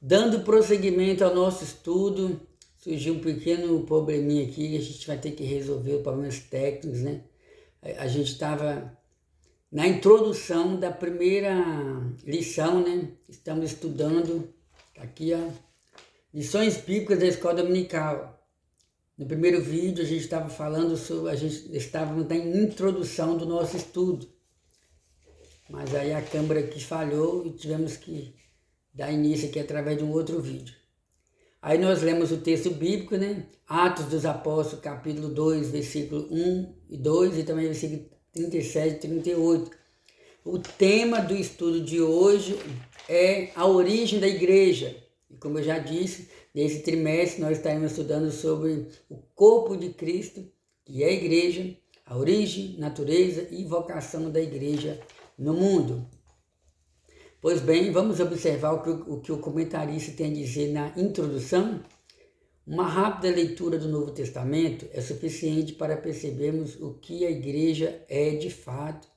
Dando prosseguimento ao nosso estudo, surgiu um pequeno probleminha aqui que a gente vai ter que resolver, problemas técnicos, né? A gente estava na introdução da primeira lição, né? Estamos estudando aqui, ó, lições bíblicas da escola dominical. No primeiro vídeo a gente estava falando sobre, a gente estava na introdução do nosso estudo. Mas aí a câmera aqui falhou e tivemos que dar início aqui através de um outro vídeo. Aí nós lemos o texto bíblico, né? Atos dos Apóstolos, capítulo 2, versículo 1 e 2 e também versículo 37 e 38. O tema do estudo de hoje é a origem da igreja. E como eu já disse, nesse trimestre nós estaremos estudando sobre o corpo de Cristo, que é a igreja, a origem, natureza e vocação da igreja no mundo. Pois bem, vamos observar o que o comentarista tem a dizer na introdução. Uma rápida leitura do Novo Testamento é suficiente para percebermos o que a igreja é de fato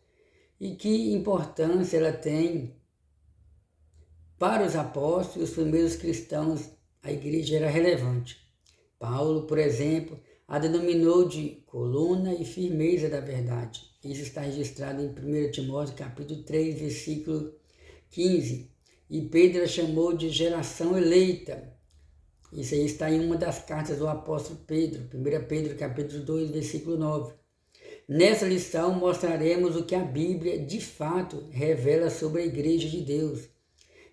e que importância ela tem para os apóstolos e os primeiros cristãos. A igreja era relevante. Paulo, por exemplo, a denominou de coluna e firmeza da verdade. Isso está registrado em 1 Timóteo capítulo 3, versículo 15. E Pedro a chamou de geração eleita. Isso aí está em uma das cartas do apóstolo Pedro, 1 Pedro capítulo 2, versículo 9. Nessa lição mostraremos o que a Bíblia de fato revela sobre a igreja de Deus.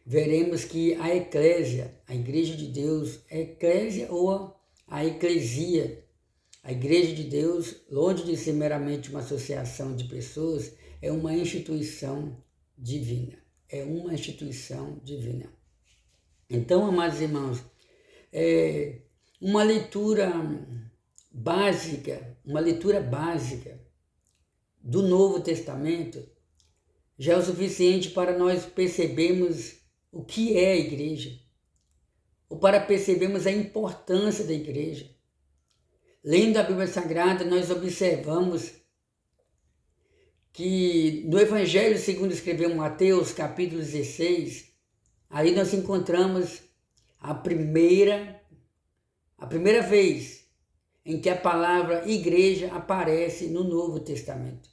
Veremos que a eclésia, a igreja de Deus, a eclésia ou a eclesia, a igreja de Deus, longe de ser meramente uma associação de pessoas, é uma instituição divina. É uma instituição divina. Então, amados irmãos, uma leitura básica do Novo Testamento já é o suficiente para nós percebermos o que é a igreja, ou para percebermos a importância da igreja. Lendo a Bíblia Sagrada, nós observamos que no Evangelho segundo escreveu Mateus, capítulo 16, aí nós encontramos a primeira vez em que a palavra igreja aparece no Novo Testamento.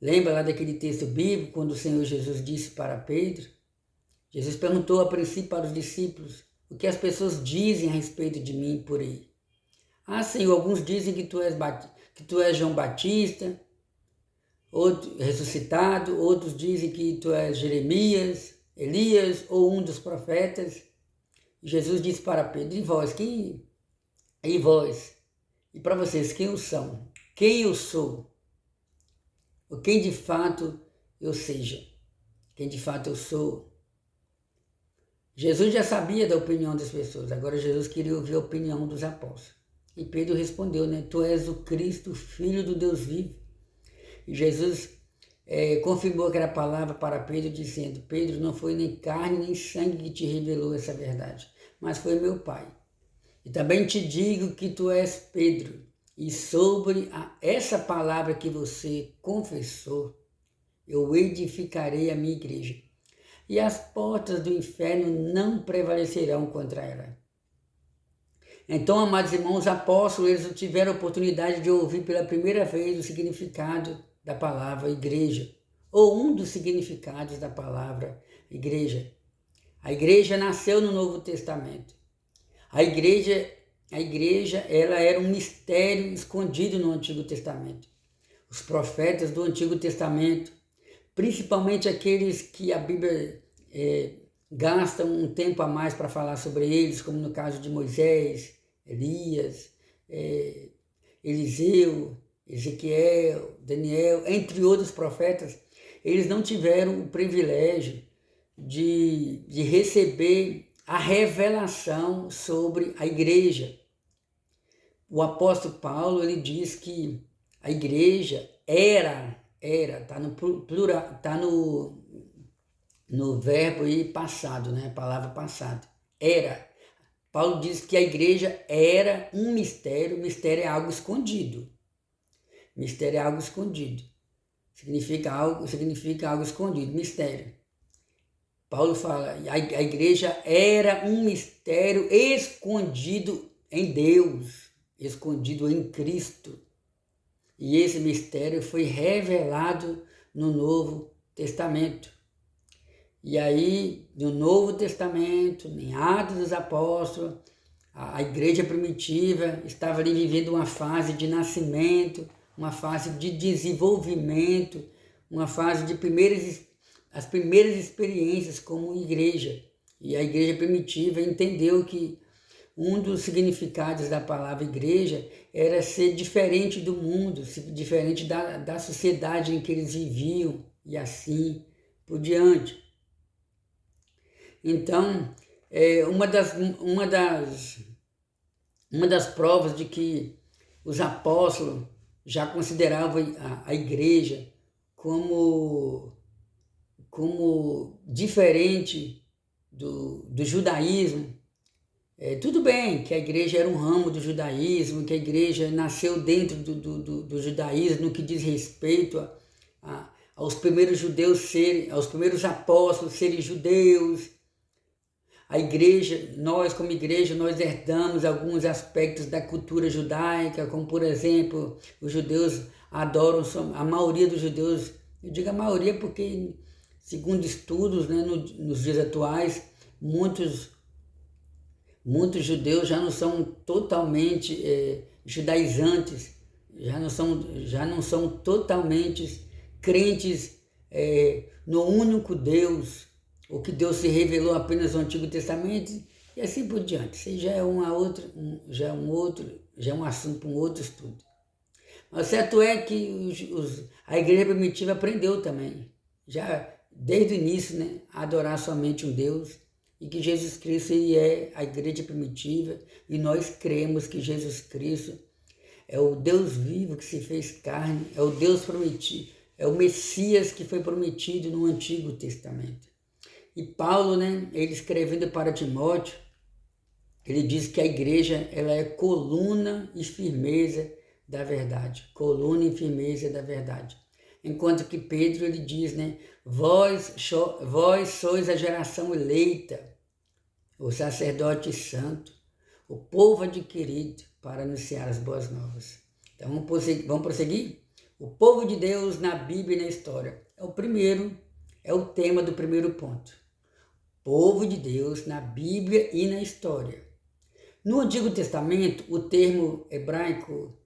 Lembra lá daquele texto bíblico, quando o Senhor Jesus disse para Pedro? Jesus perguntou a princípio para os discípulos o que as pessoas dizem a respeito de mim por aí. Ah, Senhor, alguns dizem que tu és João Batista, outro ressuscitado, outros dizem que tu és Jeremias, Elias ou um dos profetas. E Jesus disse para Pedro: e vós, quem? E vós? E para vocês, quem eu sou? Quem eu sou? Ou quem de fato eu seja? Quem de fato eu sou? Jesus já sabia da opinião das pessoas, agora Jesus queria ouvir a opinião dos apóstolos. E Pedro respondeu, né? Tu és o Cristo, Filho do Deus vivo. E Jesus confirmou aquela palavra para Pedro, dizendo: Pedro, não foi nem carne nem sangue que te revelou essa verdade, mas foi meu Pai. E também te digo que tu és Pedro, e sobre essa palavra que você confessou, eu edificarei a minha igreja, e as portas do inferno não prevalecerão contra ela. Então, amados irmãos, os apóstolos eles tiveram a oportunidade de ouvir pela primeira vez o significado da palavra igreja, ou um dos significados da palavra igreja. A igreja nasceu no Novo Testamento. A igreja ela era um mistério escondido no Antigo Testamento. Os profetas do Antigo Testamento, principalmente aqueles que a Bíblia gastam um tempo a mais para falar sobre eles, como no caso de Moisés, Elias, Eliseu, Ezequiel, Daniel, entre outros profetas, eles não tiveram o privilégio de receber a revelação sobre a igreja. O apóstolo Paulo, ele diz que a igreja está no plural, está no verbo aí passado, né? A palavra passado. Era. Paulo diz que a igreja era um mistério. Mistério é algo escondido. Mistério é algo escondido. Significa algo escondido, mistério. Paulo fala, a igreja era um mistério escondido em Deus, escondido em Cristo. E esse mistério foi revelado no Novo Testamento. E aí, no Novo Testamento, em Atos dos Apóstolos, a igreja primitiva estava ali vivendo uma fase de nascimento, uma fase de desenvolvimento, uma fase de as primeiras experiências como igreja. E a igreja primitiva entendeu que um dos significados da palavra igreja era ser diferente do mundo, ser diferente da sociedade em que eles viviam e assim por diante. Então, uma das provas de que os apóstolos já consideravam a igreja como diferente do judaísmo. Tudo bem que a igreja era um ramo do judaísmo, que a igreja nasceu dentro do judaísmo no que diz respeito aos primeiros aos primeiros apóstolos serem judeus. A igreja, nós como igreja, nós herdamos alguns aspectos da cultura judaica, como por exemplo, os judeus adoram, a maioria dos judeus, eu digo a maioria porque, segundo estudos, né, nos dias atuais, muitos judeus já não são totalmente judaizantes, já não são totalmente crentes no único Deus, o que Deus se revelou apenas no Antigo Testamento e assim por diante. Isso já é um assunto para um outro estudo. Mas certo é que a igreja primitiva aprendeu também, já desde o início, né, a adorar somente um Deus, e que Jesus Cristo é a igreja primitiva, e nós cremos que Jesus Cristo é o Deus vivo que se fez carne, é o Deus prometido, é o Messias que foi prometido no Antigo Testamento. E Paulo, né, ele escrevendo para Timóteo, ele diz que a igreja ela é coluna e firmeza da verdade, coluna e firmeza da verdade. Enquanto que Pedro ele diz, né, vós sois a geração eleita, o sacerdote santo, o povo adquirido para anunciar as boas novas. Então vamos prosseguir? O povo de Deus na Bíblia e na história. É o tema do primeiro ponto. Povo de Deus na Bíblia e na história. No Antigo Testamento, o termo hebraico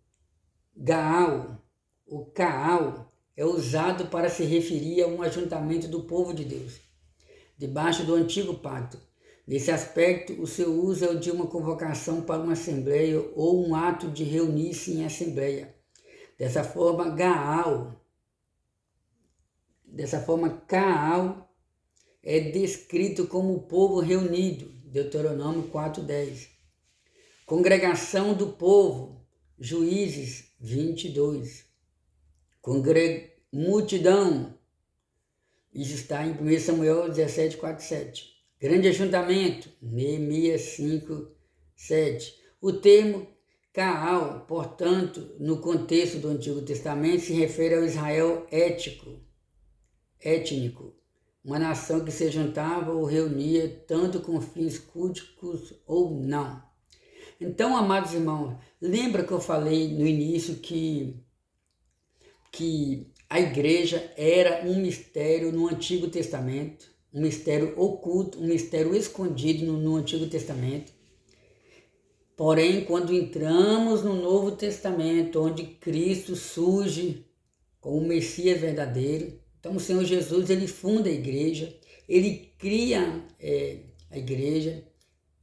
Gaal, o Kaal, é usado para se referir a um ajuntamento do povo de Deus, debaixo do Antigo Pacto. Nesse aspecto, o seu uso é o de uma convocação para uma assembleia ou um ato de reunir-se em assembleia. Dessa forma, Kaal é descrito como o povo reunido, Deuteronômio 4:10. Congregação do povo, Juízes 22. Multidão, isso está em 1 Samuel 17:4-7. Grande ajuntamento, Neemias 5:7. O termo Kaal, portanto, no contexto do Antigo Testamento, se refere ao Israel étnico, uma nação que se juntava ou reunia tanto com fins culticos ou não. Então, amados irmãos, lembra que eu falei no início que a igreja era um mistério no Antigo Testamento, um mistério oculto, um mistério escondido no Antigo Testamento. Porém, quando entramos no Novo Testamento, onde Cristo surge como o Messias verdadeiro, então o Senhor Jesus ele funda a igreja, ele cria a igreja,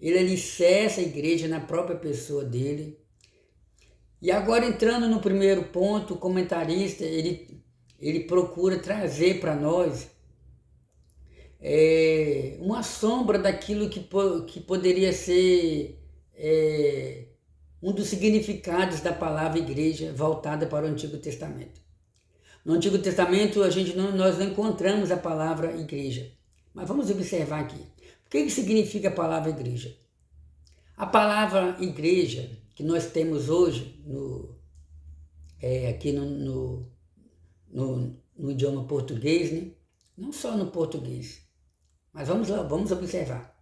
ele alicerça a igreja na própria pessoa dele. E agora entrando no primeiro ponto, o comentarista ele procura trazer para nós uma sombra daquilo que poderia ser um dos significados da palavra igreja voltada para o Antigo Testamento. No Antigo Testamento nós não encontramos a palavra igreja, mas vamos observar aqui. O que significa a palavra igreja? A palavra igreja que nós temos hoje aqui no idioma português, né? Não só no português, Mas vamos lá, vamos observar.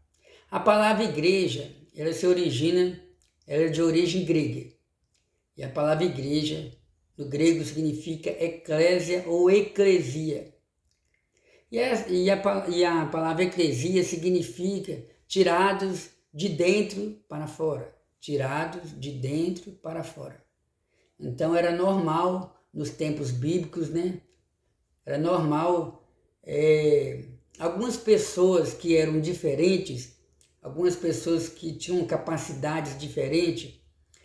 A palavra igreja, ela é de origem grega. E a palavra igreja, no grego, significa eclésia ou eclesia. E a palavra eclesia significa tirados de dentro para fora. Tirados de dentro para fora. Então era normal, nos tempos bíblicos, né? Era normal algumas pessoas que eram diferentes, algumas pessoas que tinham capacidades diferentes,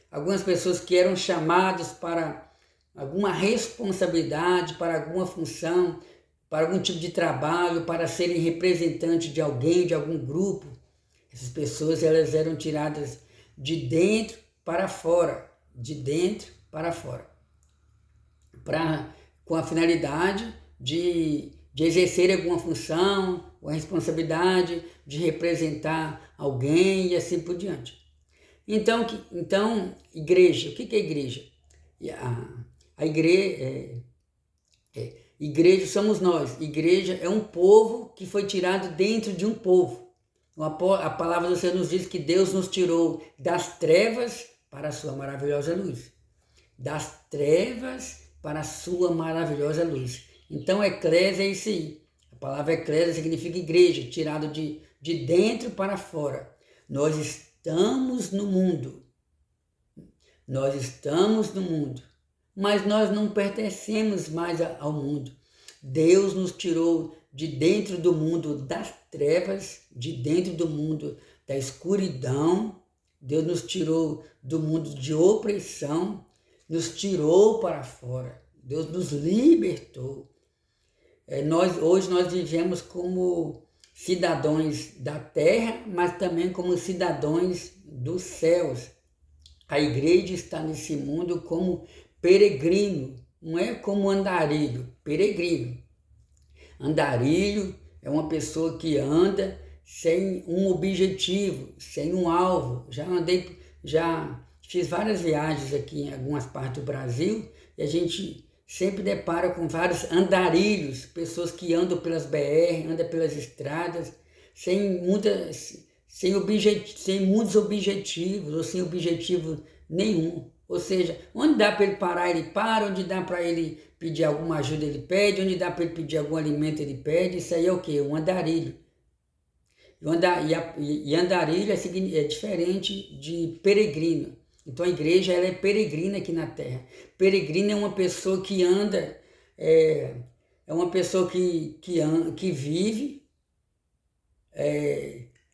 algumas pessoas que eram chamadas para alguma responsabilidade, para alguma função, para algum tipo de trabalho, para serem representantes de alguém, de algum grupo. Essas pessoas, elas eram tiradas de dentro para fora, de dentro para fora, com a finalidade de exercer alguma função, ou responsabilidade, de representar alguém e assim por diante. Então, igreja, o que é igreja? A igreja somos nós. Igreja é um povo que foi tirado dentro de um povo. A palavra do Senhor nos diz que Deus nos tirou das trevas para a sua maravilhosa luz. Das trevas para a sua maravilhosa luz. Então, eclésia é isso aí. A palavra eclésia significa igreja, tirado de dentro para fora. Nós estamos no mundo. Nós estamos no mundo. Mas nós não pertencemos mais ao mundo. Deus nos tirou de dentro do mundo das trevas, de dentro do mundo da escuridão. Deus nos tirou do mundo de opressão, nos tirou para fora. Deus nos libertou. Hoje nós vivemos como cidadãos da terra, mas também como cidadãos dos céus. A igreja está nesse mundo como peregrino, não é como andarilho, peregrino. Andarilho é uma pessoa que anda sem um objetivo, sem um alvo. Já fiz várias viagens aqui em algumas partes do Brasil e a gente sempre depara com vários andarilhos, pessoas que andam pelas BR, andam pelas estradas, sem muitos objetivos ou sem objetivo nenhum. Ou seja, onde dá para ele parar, ele para, onde dá para ele pedir alguma ajuda, ele pede, onde dá para ele pedir algum alimento, ele pede. Isso aí é o quê? Um andarilho. E andarilho é diferente de peregrino. Então a igreja, ela é peregrina aqui na terra. Peregrino é uma pessoa que anda, é uma pessoa que vive,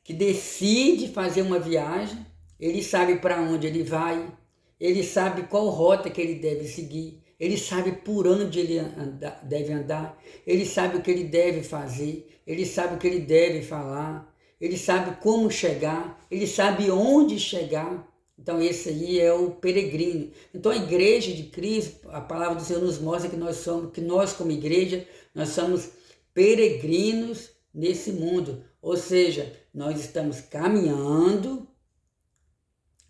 que decide fazer uma viagem, ele sabe para onde ele vai, ele sabe qual rota que ele deve seguir, ele sabe por onde ele deve andar, ele sabe o que ele deve fazer, ele sabe o que ele deve falar, ele sabe como chegar, ele sabe onde chegar. Então esse aí é o peregrino. Então a igreja de Cristo, a palavra do Senhor nos mostra que nós como igreja, nós somos peregrinos nesse mundo. Ou seja, nós estamos caminhando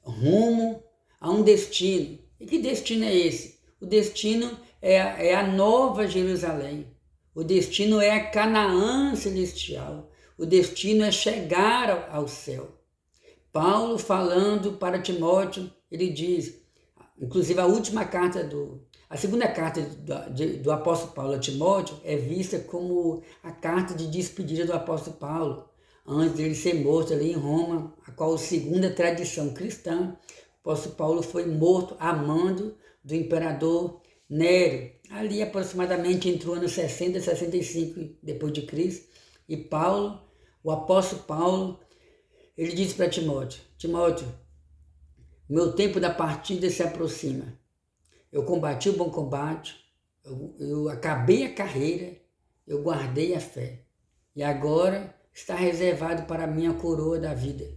rumo a um destino. E que destino é esse? O destino é a Nova Jerusalém. O destino é a Canaã celestial. O destino é chegar ao céu. Paulo, falando para Timóteo, ele diz, inclusive a segunda carta do apóstolo Paulo a Timóteo é vista como a carta de despedida do apóstolo Paulo, antes de ele ser morto ali em Roma, a qual, segundo a tradição cristã, o apóstolo Paulo foi morto a mando do imperador Nério, ali aproximadamente entre o ano 60 e 65 depois de Cristo. E Paulo, o apóstolo Paulo, ele disse para Timóteo, meu tempo da partida se aproxima. Eu combati o bom combate, eu acabei a carreira, eu guardei a fé. E agora está reservado para mim a coroa da vida,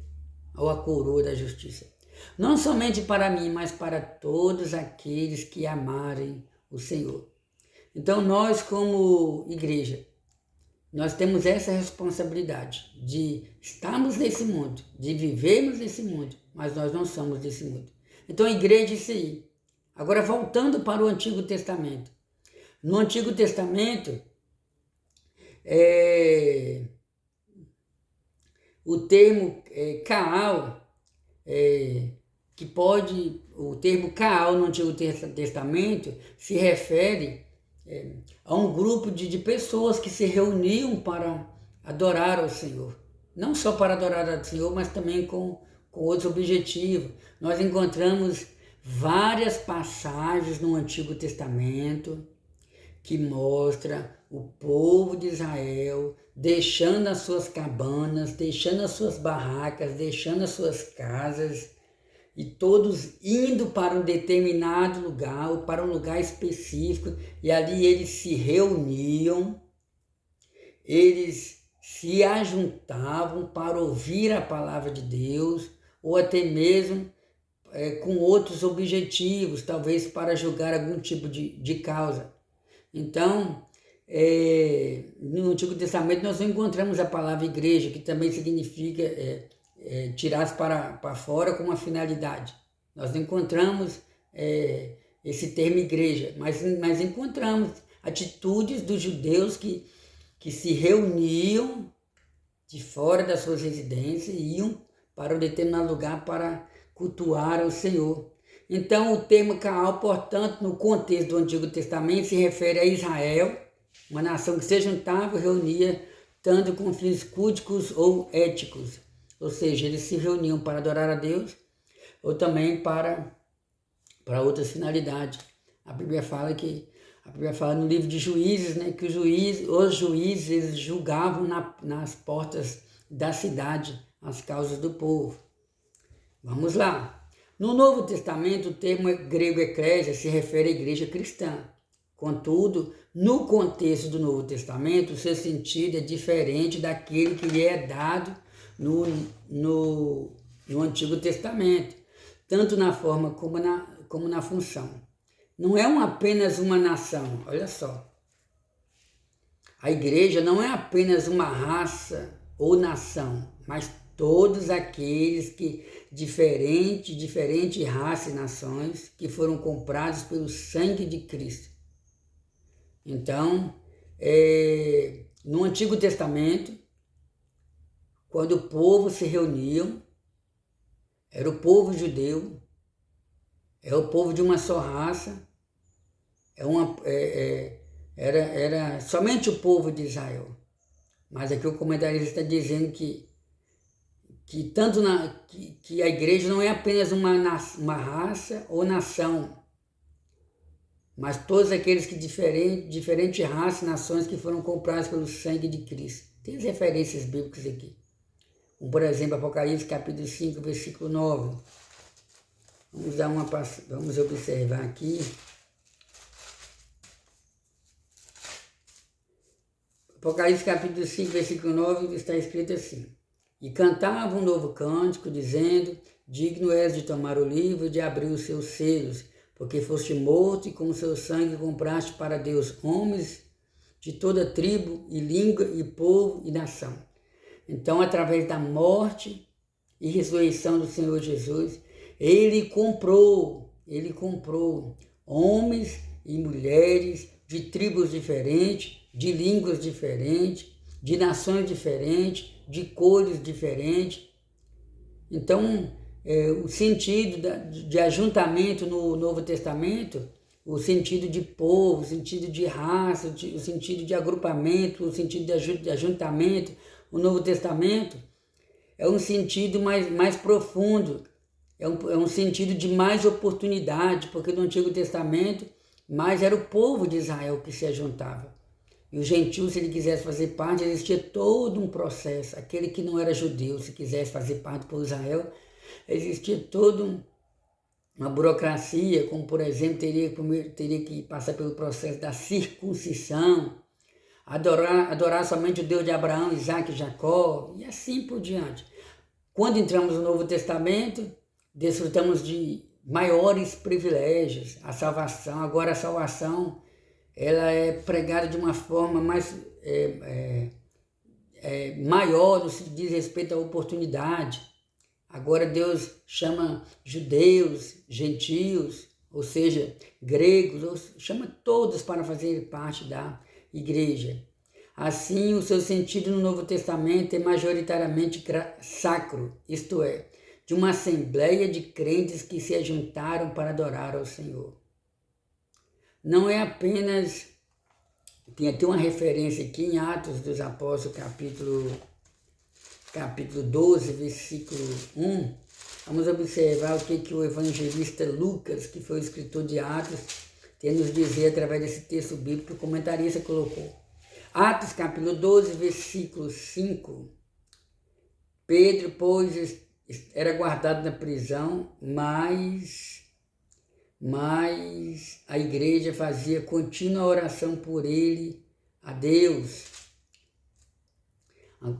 ou a coroa da justiça. Não somente para mim, mas para todos aqueles que amarem o Senhor. Então nós, como igreja, nós temos essa responsabilidade de estarmos nesse mundo, de vivermos nesse mundo, mas nós não somos desse mundo. Então a igreja é isso aí. Agora voltando para o Antigo Testamento. No Antigo Testamento, o termo Kaal, o termo Kaal no Antigo Testamento se refere a um grupo de pessoas que se reuniam para adorar ao Senhor. Não só para adorar ao Senhor, mas também com outros objetivos. Nós encontramos várias passagens no Antigo Testamento que mostra o povo de Israel deixando as suas cabanas, deixando as suas barracas, deixando as suas casas e todos indo para um determinado lugar ou para um lugar específico, e ali eles se reuniam, eles se ajuntavam para ouvir a palavra de Deus, ou até mesmo com outros objetivos, talvez para julgar algum tipo de causa. Então, no Antigo Testamento nós não encontramos a palavra igreja, que também significa tirar para fora com uma finalidade. Nós não encontramos esse termo igreja, mas encontramos atitudes dos judeus que se reuniam de fora das suas residências e iam para um determinado lugar para cultuar ao Senhor. Então, o termo Kaal, portanto, no contexto do Antigo Testamento, se refere a Israel, uma nação que se juntava e reunia tanto com fins culticos ou éticos, ou seja, eles se reuniam para adorar a Deus ou também para outras finalidades. A Bíblia fala no livro de Juízes, né, que os juízes eles julgavam nas portas da cidade as causas do povo. Vamos lá. No Novo Testamento, o termo grego eclésia se refere à igreja cristã. Contudo, no contexto do Novo Testamento, o seu sentido é diferente daquele que lhe é dado no Antigo Testamento, tanto na forma como na função. Não é apenas uma nação, olha só. A igreja não é apenas uma raça ou nação, mas todos aqueles que, diferente raças e nações, que foram comprados pelo sangue de Cristo. Então, no Antigo Testamento, quando o povo se reuniam, era o povo judeu, é o povo de uma só raça, era somente o povo de Israel. Mas aqui o comentarista está dizendo que a igreja não é apenas uma raça ou nação, mas todos aqueles que diferentes raças e nações que foram comprados pelo sangue de Cristo. Tem as referências bíblicas aqui. Como, por exemplo, Apocalipse capítulo 5, versículo 9. Vamos observar aqui. Apocalipse capítulo 5, versículo 9, está escrito assim: E cantava um novo cântico, dizendo: Digno és de tomar o livro e de abrir os seus selos, porque foste morto e com o seu sangue compraste para Deus homens de toda tribo e língua e povo e nação. Então, através da morte e ressurreição do Senhor Jesus, Ele comprou homens e mulheres de tribos diferentes, de línguas diferentes, de nações diferentes, de cores diferentes. Então, o sentido de ajuntamento no Novo Testamento, o sentido de povo, o sentido de raça, o sentido de agrupamento, o sentido de ajuntamento, o Novo Testamento é um sentido mais profundo, é um sentido de mais oportunidade, porque no Antigo Testamento mais era o povo de Israel que se ajuntava. E o gentil, se ele quisesse fazer parte, existia todo um processo. Aquele que não era judeu, se quisesse fazer parte do povo de Israel, existia toda uma burocracia, como, por exemplo, teria que passar pelo processo da circuncisão, adorar somente o Deus de Abraão, Isaac e Jacó, e assim por diante. Quando entramos no Novo Testamento, desfrutamos de maiores privilégios, a salvação. Agora a salvação ela é pregada de uma forma mais maior no que diz respeito à oportunidade. Agora Deus chama judeus, gentios, ou seja, gregos, chama todos para fazer parte da igreja. Assim, o seu sentido no Novo Testamento é majoritariamente sacro, isto é, de uma assembleia de crentes que se ajuntaram para adorar ao Senhor. Não é apenas, tem até uma referência aqui em Atos dos Apóstolos, capítulo 12, versículo 1, vamos observar o que o evangelista Lucas, que foi o escritor de Atos, tem a nos dizer através desse texto bíblico que o comentarista colocou. Atos capítulo 12, versículo 5, Pedro, pois, era guardado na prisão, mas a igreja fazia contínua oração por ele a Deus.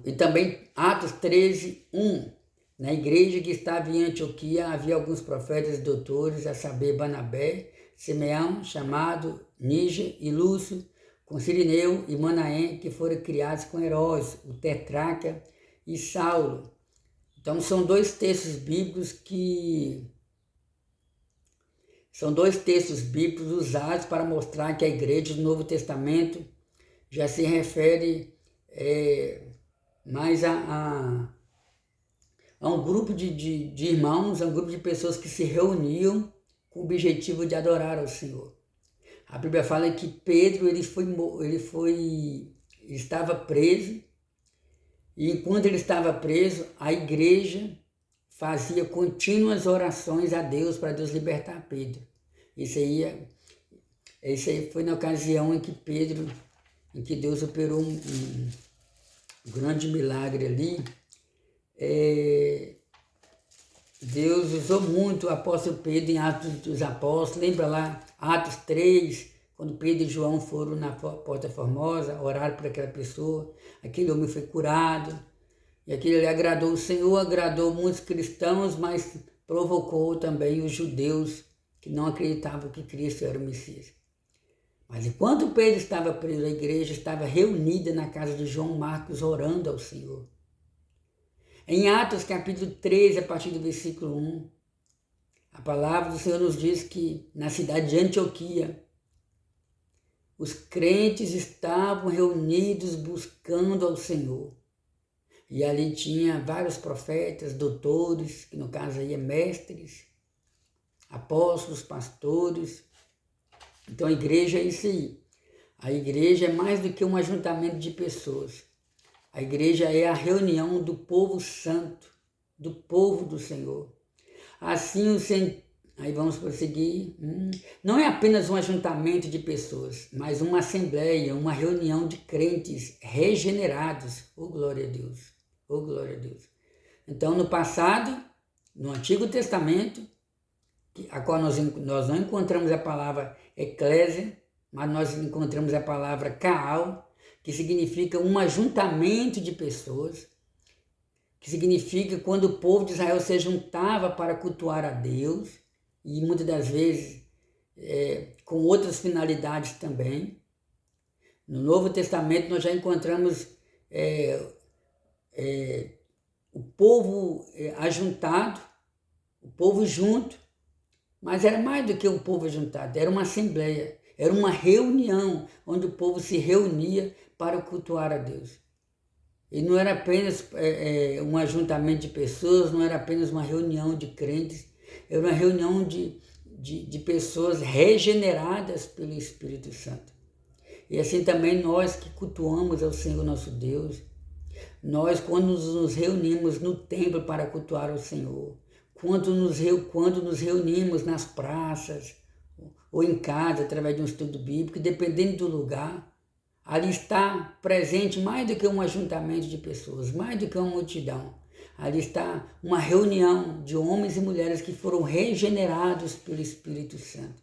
E também Atos 13, 1. Na igreja que estava em Antioquia havia alguns profetas e doutores, a saber, Barnabé, Simeão, chamado Níger, e Lúcio, com Cirineu e Manaém, que foram criados com Herodes, o tetrarca, e Saulo. Então são dois textos bíblicos usados para mostrar que a igreja do Novo Testamento já se refere mais a um grupo de irmãos, a um grupo de pessoas que se reuniam com o objetivo de adorar ao Senhor. A Bíblia fala que Pedro ele estava preso, e enquanto ele estava preso, a igreja fazia contínuas orações a Deus para Deus libertar Pedro. Isso aí foi na ocasião em que Deus operou um grande milagre ali. Deus usou muito o apóstolo Pedro em Atos dos Apóstolos. Lembra lá, Atos 3, quando Pedro e João foram na Porta Formosa, oraram por aquela pessoa, aquele homem foi curado, e aquilo ali agradou o Senhor, agradou muitos cristãos, mas provocou também os judeus que não acreditavam que Cristo era o Messias. Mas enquanto Pedro estava preso, a igreja estava reunida na casa de João Marcos, orando ao Senhor. Em Atos capítulo 13, a partir do versículo 1, a palavra do Senhor nos diz que na cidade de Antioquia, os crentes estavam reunidos buscando ao Senhor. E ali tinha vários profetas, doutores, que no caso aí é mestres, apóstolos, pastores. Então a igreja é isso aí. A igreja é mais do que um ajuntamento de pessoas. A igreja é a reunião do povo santo, do povo do Senhor. Assim, aí vamos prosseguir. Não é apenas um ajuntamento de pessoas, mas uma assembleia, uma reunião de crentes regenerados. Oh, glória a Deus! Oh, glória a Deus! Então, no passado, no Antigo Testamento, a qual nós não encontramos a palavra eclésia, mas nós encontramos a palavra kaal, que significa um ajuntamento de pessoas, que significa quando o povo de Israel se juntava para cultuar a Deus, e muitas das vezes com outras finalidades também. No Novo Testamento nós já encontramos o povo ajuntado, o povo junto, mas era mais do que um povo ajuntado, era uma assembleia, era uma reunião onde o povo se reunia para cultuar a Deus. E não era apenas um ajuntamento de pessoas, não era apenas uma reunião de crentes, era uma reunião de pessoas regeneradas pelo Espírito Santo. E assim também nós que cultuamos ao Senhor nosso Deus, nós quando nos reunimos no templo para cultuar ao Senhor, quando nos reunimos nas praças ou em casa através de um estudo bíblico, dependendo do lugar, ali está presente mais do que um ajuntamento de pessoas, mais do que uma multidão. Ali está uma reunião de homens e mulheres que foram regenerados pelo Espírito Santo.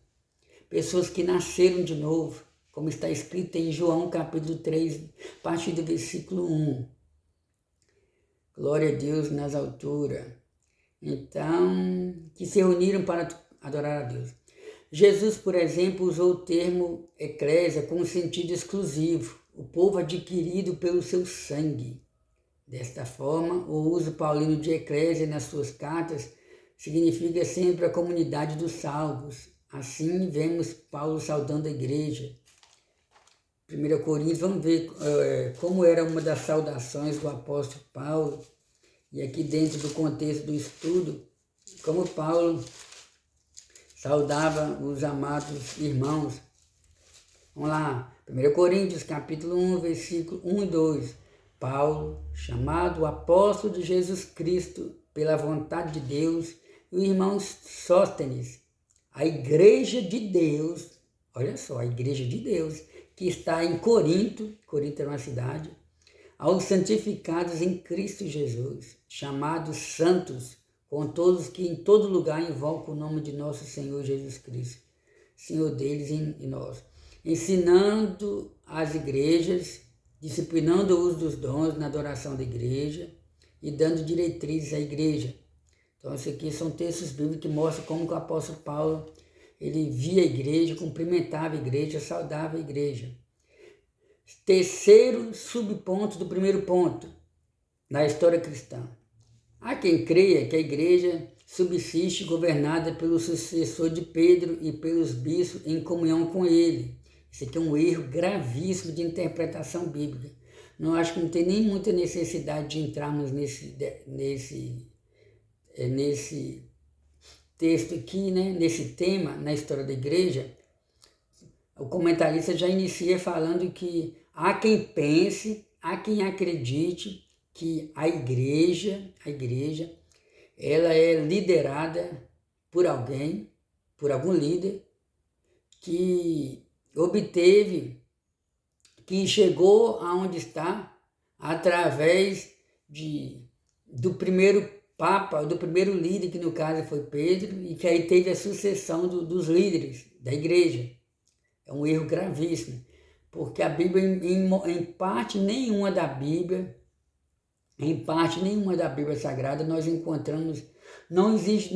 Pessoas que nasceram de novo, como está escrito em João capítulo 3, a partir do versículo 1. Glória a Deus nas alturas. Então, que se reuniram para adorar a Deus. Jesus, por exemplo, usou o termo eclésia com um sentido exclusivo, o povo adquirido pelo seu sangue. Desta forma, o uso paulino de eclésia nas suas cartas significa sempre a comunidade dos salvos. Assim, vemos Paulo saudando a igreja. 1 Coríntios, vamos ver como era uma das saudações do apóstolo Paulo, e aqui dentro do contexto do estudo, como Paulo saudava os amados irmãos. Vamos lá, 1 Coríntios capítulo 1, versículo 1 e 2. Paulo, chamado apóstolo de Jesus Cristo pela vontade de Deus, e o irmão Sóstenes, a igreja de Deus, olha só, a igreja de Deus, que está em Corinto era uma cidade, aos santificados em Cristo Jesus, chamados santos, com todos que em todo lugar invocam o nome de nosso Senhor Jesus Cristo, Senhor deles e nós, ensinando as igrejas, disciplinando o uso dos dons na adoração da igreja e dando diretrizes à igreja. Então, isso aqui são textos bíblicos que mostram como que o apóstolo Paulo, ele via a igreja, cumprimentava a igreja, saudava a igreja. Terceiro subponto do primeiro ponto, na história cristã. Há quem creia que a igreja subsiste governada pelo sucessor de Pedro e pelos bispos em comunhão com ele. Isso aqui é um erro gravíssimo de interpretação bíblica. Não acho que não tem nem muita necessidade de entrarmos nesse texto aqui, né? Nesse tema, na história da igreja. O comentarista já inicia falando que há quem pense, há quem acredite que a igreja, ela é liderada por alguém, por algum líder, que chegou aonde está através do primeiro Papa, do primeiro líder, que no caso foi Pedro, e que aí teve a sucessão dos líderes da igreja. É um erro gravíssimo, porque a Bíblia, em parte nenhuma da Bíblia Sagrada, nós encontramos, não existe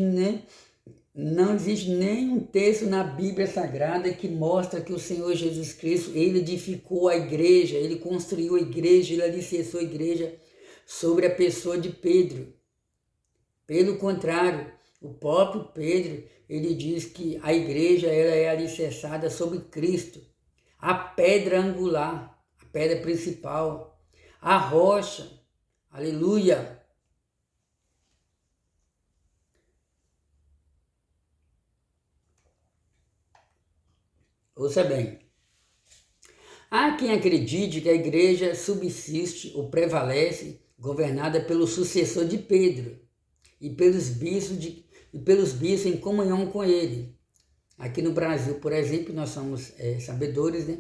nenhum texto na Bíblia Sagrada que mostra que o Senhor Jesus Cristo, ele edificou a igreja, ele construiu a igreja, ele alicerçou a igreja sobre a pessoa de Pedro. Pelo contrário, o próprio Pedro, ele diz que a igreja ela é alicerçada sobre Cristo, a pedra angular, a pedra principal, a rocha, aleluia. Ouça bem. Há quem acredite que a igreja subsiste ou prevalece governada pelo sucessor de Pedro e pelos bispos em comunhão com ele. Aqui no Brasil, por exemplo, nós somos sabedores, né,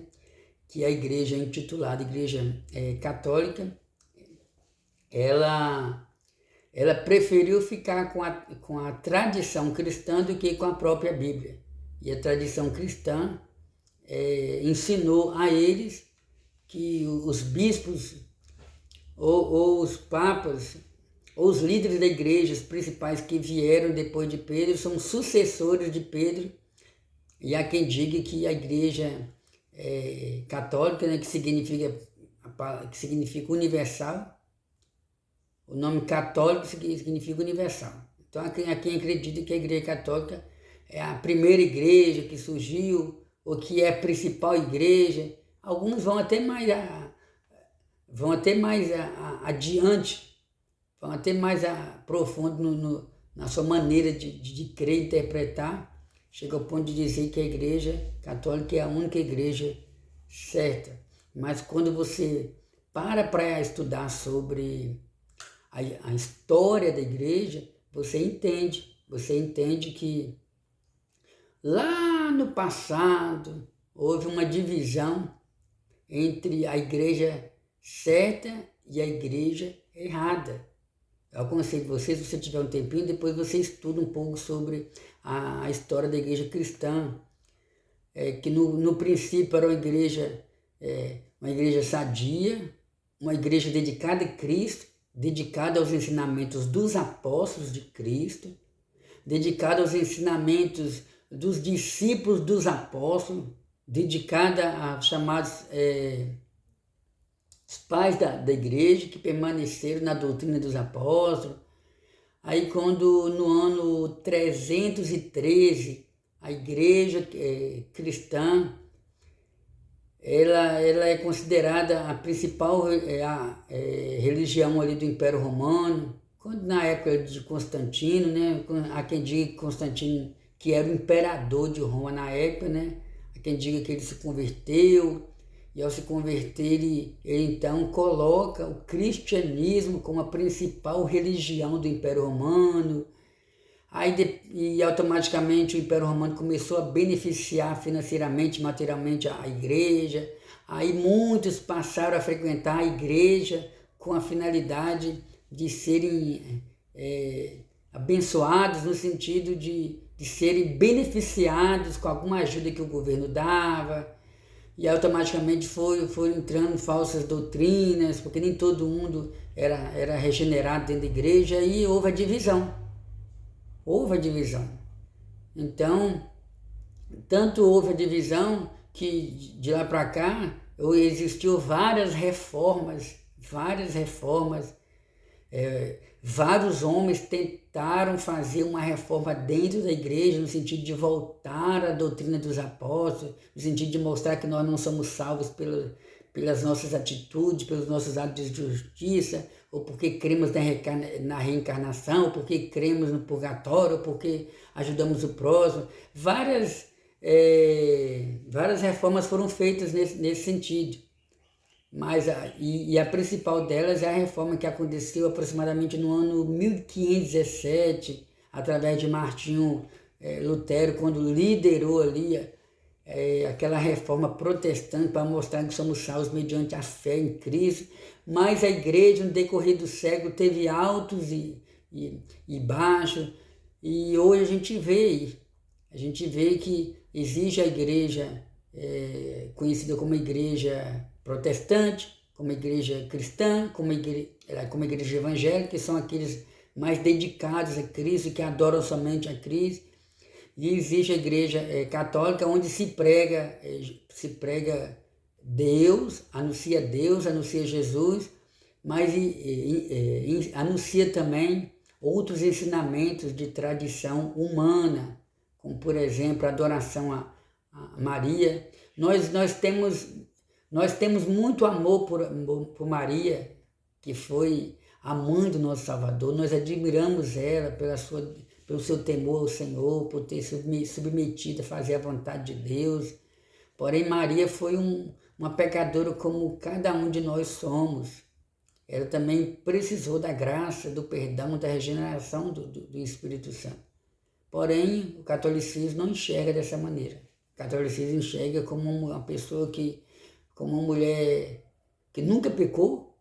que a igreja intitulada Igreja Católica, ela preferiu ficar com a tradição cristã do que com a própria Bíblia. E a tradição cristã ensinou a eles que os bispos ou os papas ou os líderes da igreja, os principais que vieram depois de Pedro, são sucessores de Pedro, e há quem diga que a igreja católica, né, que significa universal, o nome católico significa universal. Então há quem acredita que a igreja católica é a primeira igreja que surgiu, ou que é a principal igreja. Alguns vão até mais adiante, vão até mais profundo na sua maneira de crer e interpretar, chega ao ponto de dizer que a igreja católica é a única igreja certa. Mas quando você para estudar sobre a história da igreja, você entende que lá no passado houve uma divisão entre a igreja certa e a igreja errada. Eu aconselho você, se você tiver um tempinho, depois você estuda um pouco sobre a história da igreja cristã, que no princípio era uma igreja sadia, uma igreja dedicada a Cristo, dedicada aos ensinamentos dos apóstolos de Cristo, dedicada aos ensinamentos dos discípulos dos apóstolos, dedicada a chamados os pais da igreja que permaneceram na doutrina dos apóstolos. Aí quando no ano 313 a igreja cristã ela é considerada a principal religião ali do Império Romano, quando na época de Constantino, né? Há quem diga que Constantino, que era o imperador de Roma na época, né? Há quem diga que ele se converteu, e ao se converter ele então coloca o cristianismo como a principal religião do Império Romano. E automaticamente o Império Romano começou a beneficiar financeiramente, materialmente a igreja. Aí muitos passaram a frequentar a igreja com a finalidade de serem abençoados, no sentido de serem beneficiados com alguma ajuda que o governo dava. E automaticamente foram entrando falsas doutrinas, porque nem todo mundo era regenerado dentro da igreja, e houve a divisão. Então, tanto houve a divisão que de lá para cá existiu várias reformas, vários homens tentaram fazer uma reforma dentro da igreja, no sentido de voltar à doutrina dos apóstolos, no sentido de mostrar que nós não somos salvos pelas nossas atitudes, pelos nossos atos de justiça, ou porque cremos na reencarnação, ou porque cremos no purgatório, ou porque ajudamos o próximo. Várias reformas foram feitas nesse sentido. Mas a principal delas é a reforma que aconteceu aproximadamente no ano 1517, através de Martinho Lutero, quando liderou ali aquela reforma protestante para mostrar que somos salvos mediante a fé em Cristo. Mas a igreja, no decorrer do século, teve altos e baixos, e hoje a gente vê que existe a igreja conhecida como igreja protestante, como igreja cristã, como igreja evangélica, que são aqueles mais dedicados a Cristo, que adoram somente a Cristo. E existe a igreja católica, onde se prega Deus, anuncia Jesus, mas anuncia também outros ensinamentos de tradição humana, como por exemplo a adoração a Maria. Nós temos muito amor por Maria, que foi a mãe do nosso Salvador. Nós admiramos ela pelo seu temor ao Senhor, por ter submetido a fazer a vontade de Deus. Porém, Maria foi uma pecadora como cada um de nós somos. Ela também precisou da graça, do perdão, da regeneração do Espírito Santo. Porém, o catolicismo não enxerga dessa maneira. O catolicismo enxerga como uma pessoa como uma mulher que nunca pecou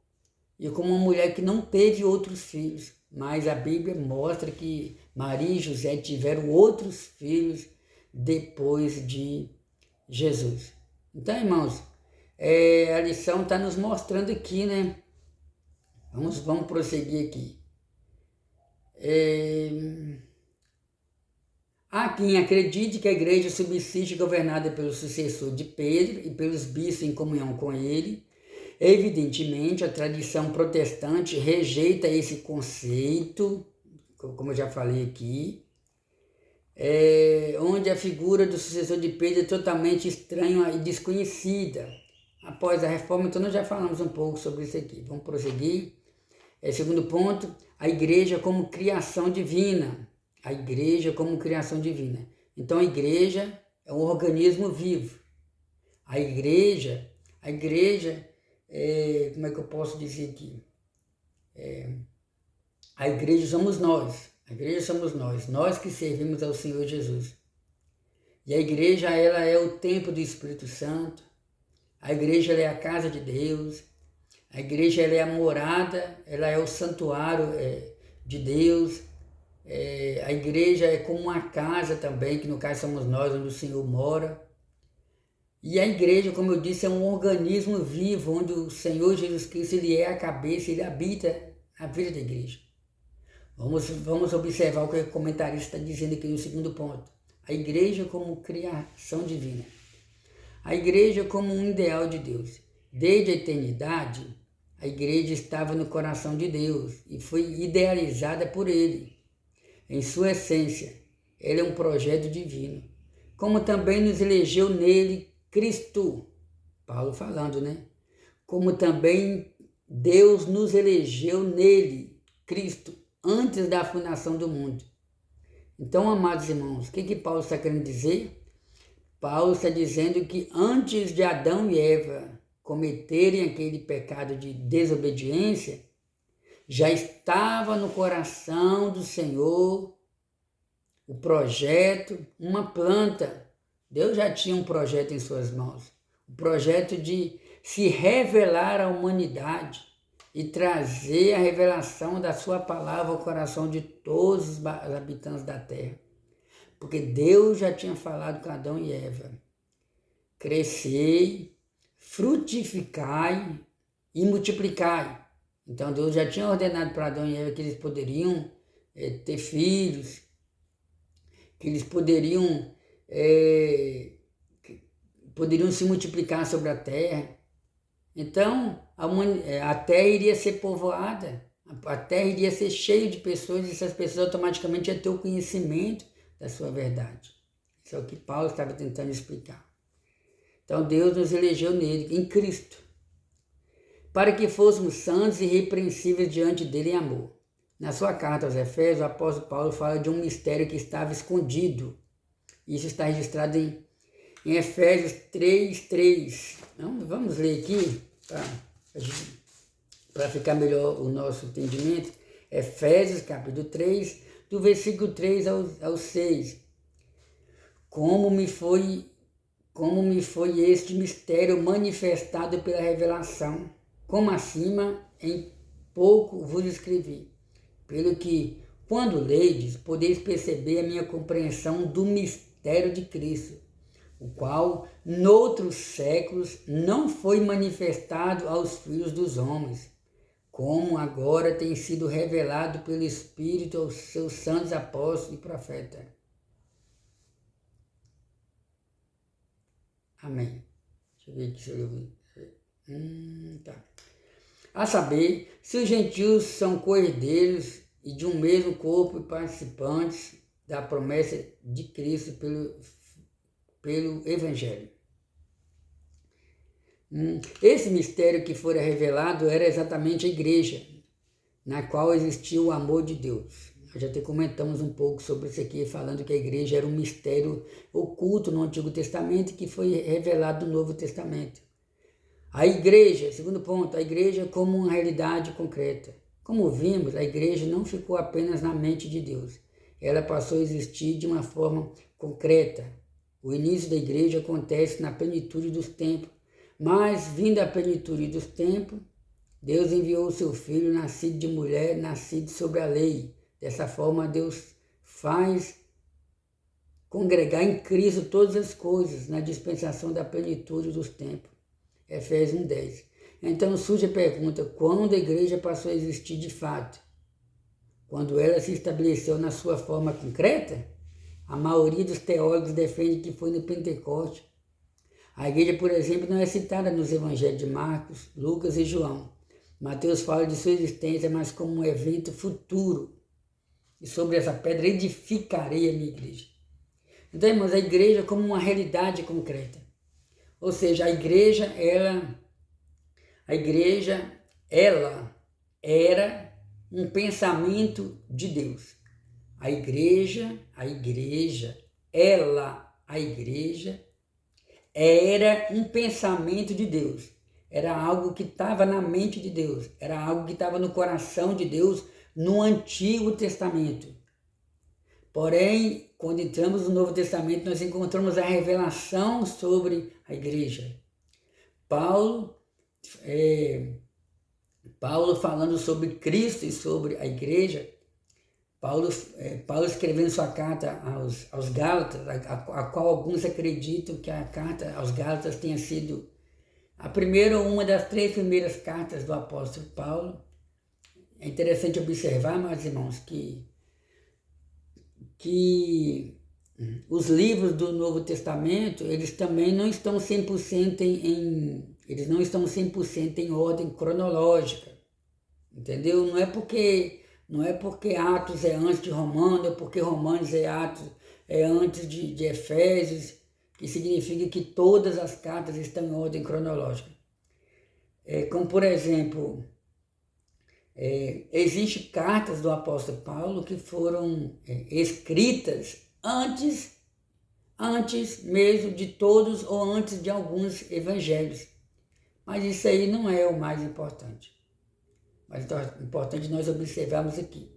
e como uma mulher que não teve outros filhos. Mas a Bíblia mostra que Maria e José tiveram outros filhos depois de Jesus. Então, irmãos, a lição está nos mostrando aqui, né? Vamos prosseguir aqui. Há quem acredite que a igreja subsiste governada pelo sucessor de Pedro e pelos bispos em comunhão com ele. Evidentemente, a tradição protestante rejeita esse conceito, como eu já falei aqui, onde a figura do sucessor de Pedro é totalmente estranha e desconhecida. Após a reforma, então nós já falamos um pouco sobre isso aqui. Vamos prosseguir. Segundo ponto, a igreja como criação divina. A igreja como criação divina. Então a igreja é um organismo vivo. A igreja, como é que eu posso dizer aqui? A igreja somos nós. Nós que servimos ao Senhor Jesus. E a igreja, ela é o templo do Espírito Santo. A igreja, ela é a casa de Deus. A igreja, ela é a morada, ela é o santuário de Deus. A igreja é como uma casa também, que no caso somos nós, onde o Senhor mora. E a igreja, como eu disse, é um organismo vivo, onde o Senhor Jesus Cristo, ele é a cabeça, ele habita a vida da igreja. Vamos observar o que o comentarista está dizendo aqui no segundo ponto. A igreja como criação divina. A igreja como um ideal de Deus. Desde a eternidade, a igreja estava no coração de Deus e foi idealizada por Ele. Em sua essência, ela é um projeto divino. Como também nos elegeu nele Cristo. Paulo falando, né? Como também Deus nos elegeu nele, Cristo, antes da fundação do mundo. Então, amados irmãos, o que Paulo está querendo dizer? Paulo está dizendo que antes de Adão e Eva cometerem aquele pecado de desobediência, já estava no coração do Senhor o projeto, uma planta. Deus já tinha um projeto em suas mãos, o projeto de se revelar à humanidade e trazer a revelação da sua palavra ao coração de todos os habitantes da terra. Porque Deus já tinha falado com Adão e Eva: crescei, frutificai e multiplicai. Então Deus já tinha ordenado para Adão e Eva que eles poderiam ter filhos, que eles poderiam se multiplicar sobre a terra. Então a terra iria ser povoada, a terra iria ser cheia de pessoas e essas pessoas automaticamente iam ter o conhecimento da sua verdade. Isso é o que Paulo estava tentando explicar. Então Deus nos elegeu nele, em Cristo, para que fôssemos santos e irrepreensíveis diante dele em amor. Na sua carta aos Efésios, o apóstolo Paulo fala de um mistério que estava escondido. Isso está registrado em Efésios 3:3. Vamos ler aqui, para ficar melhor o nosso entendimento. Efésios, capítulo 3, do versículo 3 ao 6. Como me foi este mistério manifestado pela revelação, como acima em pouco vos escrevi, pelo que, quando ledes, podeis perceber a minha compreensão do mistério de Cristo, o qual, noutros séculos, não foi manifestado aos filhos dos homens, como agora tem sido revelado pelo Espírito aos seus santos apóstolos e profetas. Amém. Deixa eu ver aqui se eu vi. Tá. A saber, se os gentios são coerdeiros e de um mesmo corpo e participantes da promessa de Cristo pelo Evangelho. Esse mistério que fora revelado era exatamente a igreja, na qual existia o amor de Deus. Nós já até comentamos um pouco sobre isso aqui, falando que a igreja era um mistério oculto no Antigo Testamento que foi revelado no Novo Testamento. A igreja, segundo ponto, a igreja como uma realidade concreta. Como vimos, a igreja não ficou apenas na mente de Deus. Ela passou a existir de uma forma concreta. O início da igreja acontece na plenitude dos tempos. Mas, vindo a plenitude dos tempos, Deus enviou o seu Filho, nascido de mulher, nascido sobre a lei. Dessa forma, Deus faz congregar em Cristo todas as coisas na dispensação da plenitude dos tempos. Efésios 1:10. Então surge a pergunta: quando a igreja passou a existir de fato? Quando ela se estabeleceu na sua forma concreta? A maioria dos teólogos defende que foi no Pentecoste. A igreja, por exemplo, não é citada nos evangelhos de Marcos, Lucas e João. Mateus fala de sua existência, mas como um evento futuro. E sobre essa pedra edificarei a minha igreja. Então, irmãos, a igreja como uma realidade concreta. Ou seja, a igreja, ela era um pensamento de Deus. A igreja era um pensamento de Deus. Era algo que estava na mente de Deus. Era algo que estava no coração de Deus no Antigo Testamento. Porém, quando entramos no Novo Testamento, nós encontramos a revelação sobre a igreja. Paulo falando sobre Cristo e sobre a igreja, Paulo escrevendo sua carta aos Gálatas, a qual alguns acreditam que a carta aos Gálatas tenha sido a primeira ou uma das 3 primeiras cartas do apóstolo Paulo. É interessante observar, meus irmãos, que os livros do Novo Testamento, eles também não estão 100% em ordem cronológica, entendeu? Não é porque Atos é antes de Romanos, é porque Romanos é antes de Efésios, que significa que todas as cartas estão em ordem cronológica. Como, por exemplo, existem cartas do apóstolo Paulo que foram escritas antes mesmo de todos ou antes de alguns evangelhos. Mas isso aí não é o mais importante. Mas é importante nós observarmos aqui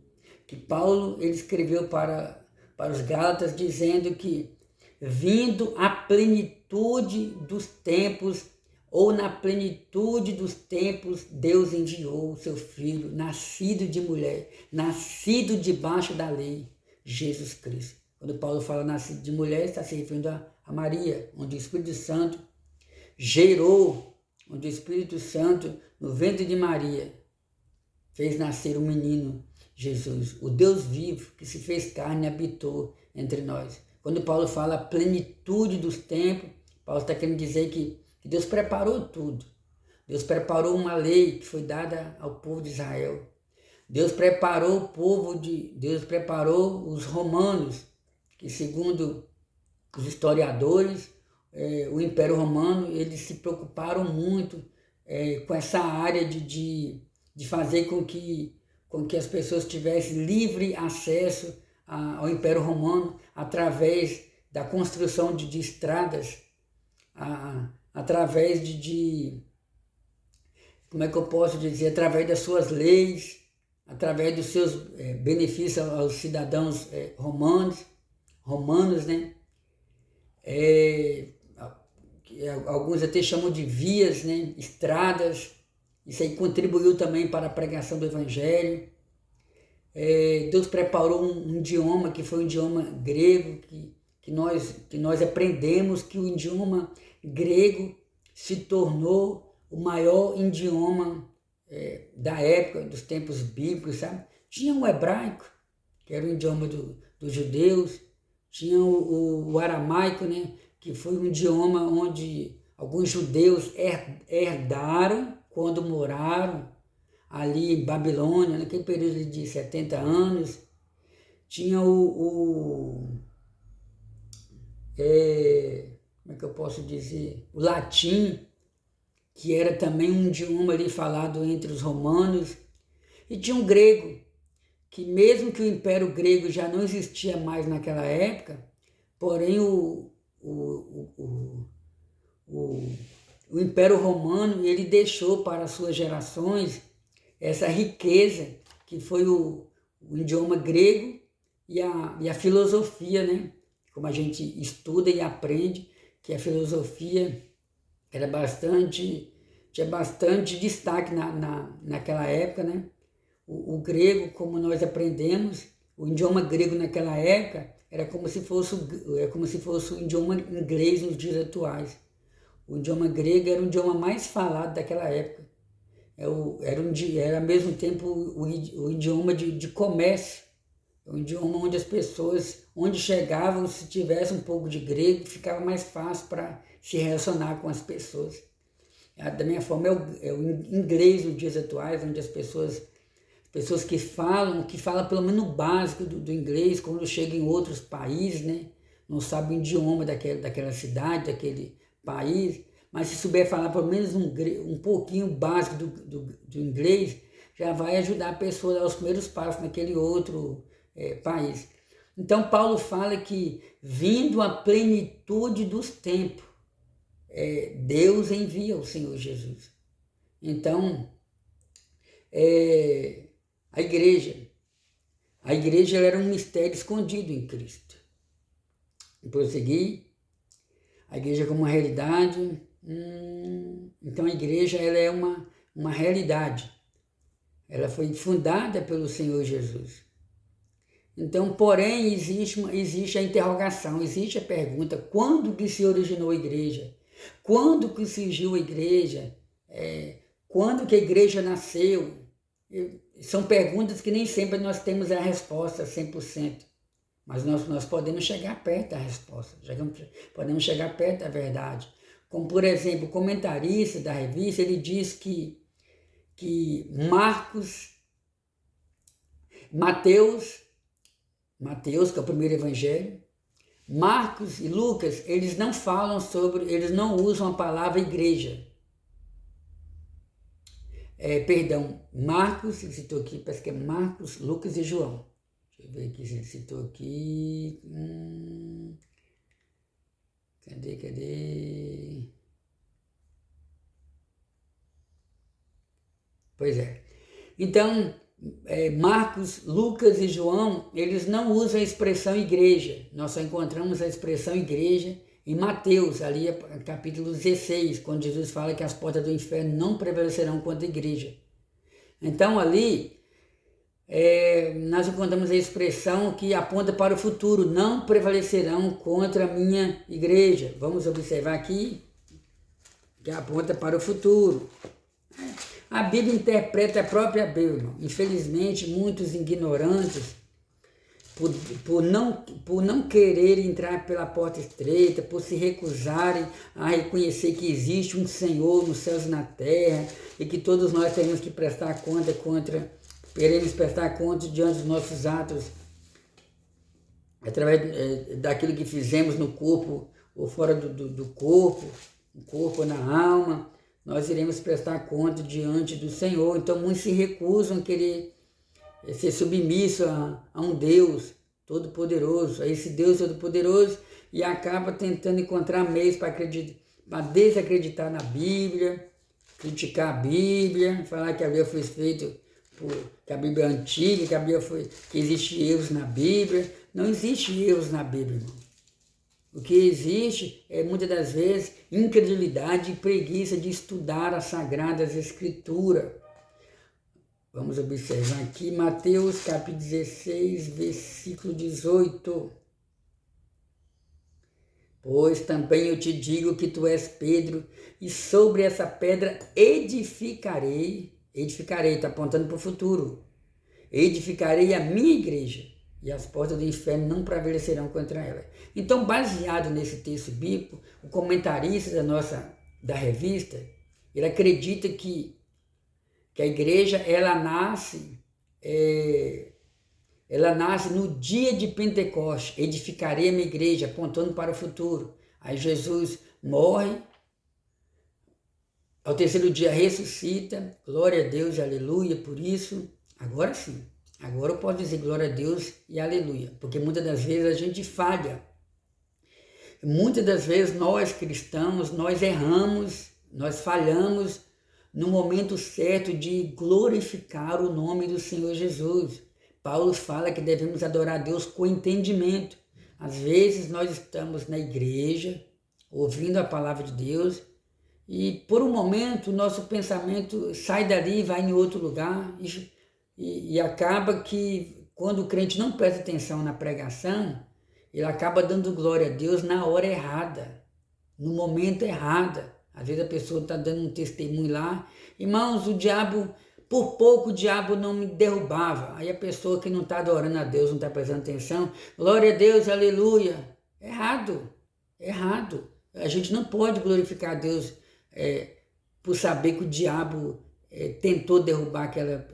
que Paulo ele escreveu para os Gálatas dizendo que vindo a plenitude dos tempos, ou na plenitude dos tempos, Deus enviou o seu Filho, nascido de mulher, nascido debaixo da lei, Jesus Cristo. Quando Paulo fala nascido de mulher, está se referindo a Maria, onde o Espírito Santo gerou, onde o Espírito Santo, no ventre de Maria, fez nascer um menino, Jesus, o Deus vivo, que se fez carne e habitou entre nós. Quando Paulo fala a plenitude dos tempos, Paulo está querendo dizer que Deus preparou tudo. Deus preparou uma lei que foi dada ao povo de Israel. Deus preparou Deus preparou os romanos, que segundo os historiadores, o Império Romano, eles se preocuparam muito com essa área de fazer com que as pessoas tivessem livre acesso ao Império Romano através da construção de estradas, através como é que eu posso dizer, através das suas leis, através dos seus benefícios aos cidadãos romanos, né? Alguns até chamam de vias, né? Estradas. Isso aí contribuiu também para a pregação do Evangelho. Deus preparou um idioma que foi um idioma grego, que nós aprendemos que o idioma grego se tornou o maior idioma da época, dos tempos bíblicos, sabe? Tinha o hebraico, que era o idioma dos judeus, tinha o aramaico, né? Que foi um idioma onde alguns judeus herdaram quando moraram ali em Babilônia, naquele período de 70 anos. Tinha como é que eu posso dizer? O latim, que era também um idioma ali falado entre os romanos. E tinha o grego, que mesmo que o Império Grego já não existia mais naquela época, porém o Império Romano ele deixou para as suas gerações essa riqueza que foi o idioma grego e a filosofia, né? Como a gente estuda e aprende que a filosofia tinha bastante destaque naquela época, né? O grego, como nós aprendemos, o idioma grego naquela época era como se fosse o idioma inglês nos dias atuais. O idioma grego era o idioma mais falado daquela época. Era ao mesmo tempo o idioma de comércio. É um idioma onde as pessoas, onde chegavam, se tivesse um pouco de grego, ficava mais fácil para se relacionar com as pessoas. Da minha forma, é o inglês nos dias atuais, onde as pessoas que falam pelo menos o básico do inglês, quando chegam em outros países, né? Não sabem o idioma daquela cidade, daquele país, mas se souber falar pelo menos um pouquinho básico do inglês, já vai ajudar a pessoa a dar os primeiros passos naquele outro país. Então Paulo fala que vindo a plenitude dos tempos, Deus envia o Senhor Jesus. Então, a igreja ela era um mistério escondido em Cristo. E prosseguir, a igreja como uma realidade. Então a igreja ela é uma realidade. Ela foi fundada pelo Senhor Jesus. Então, porém, existe a interrogação, existe a pergunta: quando que se originou a igreja? Quando que surgiu a igreja? Quando que a igreja nasceu? São perguntas que nem sempre nós temos a resposta 100%. Mas nós podemos chegar perto da resposta, podemos chegar perto da verdade. Como, por exemplo, o comentarista da revista, ele diz que Mateus, que é o primeiro evangelho, Marcos e Lucas, eles não falam sobre, eles não usam a palavra igreja. Marcos, ele citou aqui, parece que é Marcos, Lucas e João. Deixa eu ver aqui se ele citou aqui. Cadê? Pois é. Então, Marcos, Lucas e João, eles não usam a expressão igreja. Nós só encontramos a expressão igreja em Mateus, ali capítulo 16, quando Jesus fala que as portas do inferno não prevalecerão contra a igreja. Então, ali, nós encontramos a expressão que aponta para o futuro, não prevalecerão contra a minha igreja. Vamos observar aqui que aponta para o futuro. A Bíblia interpreta a própria Bíblia, irmão. Infelizmente, muitos ignorantes, por não quererem entrar pela porta estreita, por se recusarem a reconhecer que existe um Senhor nos céus e na terra, e que todos nós teremos que prestar conta queremos prestar conta diante dos nossos atos, através daquilo que fizemos no corpo ou fora do corpo, no corpo ou na alma. Nós iremos prestar conta diante do Senhor. Então muitos se recusam a querer ser submisso a um Deus Todo-Poderoso, a esse Deus Todo-Poderoso, e acaba tentando encontrar meios para desacreditar na Bíblia, criticar a Bíblia, falar que a Bíblia foi feita que a Bíblia é antiga, que existe erros na Bíblia. Não existe erros na Bíblia, irmão. O que existe é, muitas das vezes, incredulidade e preguiça de estudar as Sagradas Escrituras. Vamos observar aqui, Mateus capítulo 16, versículo 18. Pois também eu te digo que tu és Pedro, e sobre essa pedra edificarei, está apontando para o futuro, edificarei a minha igreja, e as portas do inferno não prevalecerão contra ela. Então, baseado nesse texto bíblico, o comentarista da revista, ele acredita que a igreja, ela nasce no dia de Pentecostes, edificarei a minha igreja, apontando para o futuro. Aí Jesus morre, ao terceiro dia ressuscita, glória a Deus, aleluia, por isso, agora sim. Agora eu posso dizer glória a Deus e aleluia, porque muitas das vezes a gente falha. Muitas das vezes nós cristãos, nós erramos, nós falhamos no momento certo de glorificar o nome do Senhor Jesus. Paulo fala que devemos adorar a Deus com entendimento. Às vezes nós estamos na igreja, ouvindo a palavra de Deus, e por um momento o nosso pensamento sai dali e vai em outro lugar, e acaba que, quando o crente não presta atenção na pregação, ele acaba dando glória a Deus na hora errada, no momento errado. Às vezes a pessoa está dando um testemunho lá, irmãos, por pouco o diabo não me derrubava. Aí a pessoa que não está adorando a Deus, não está prestando atenção, glória a Deus, aleluia. Errado. A gente não pode glorificar a Deus por saber que o diabo tentou derrubar aquela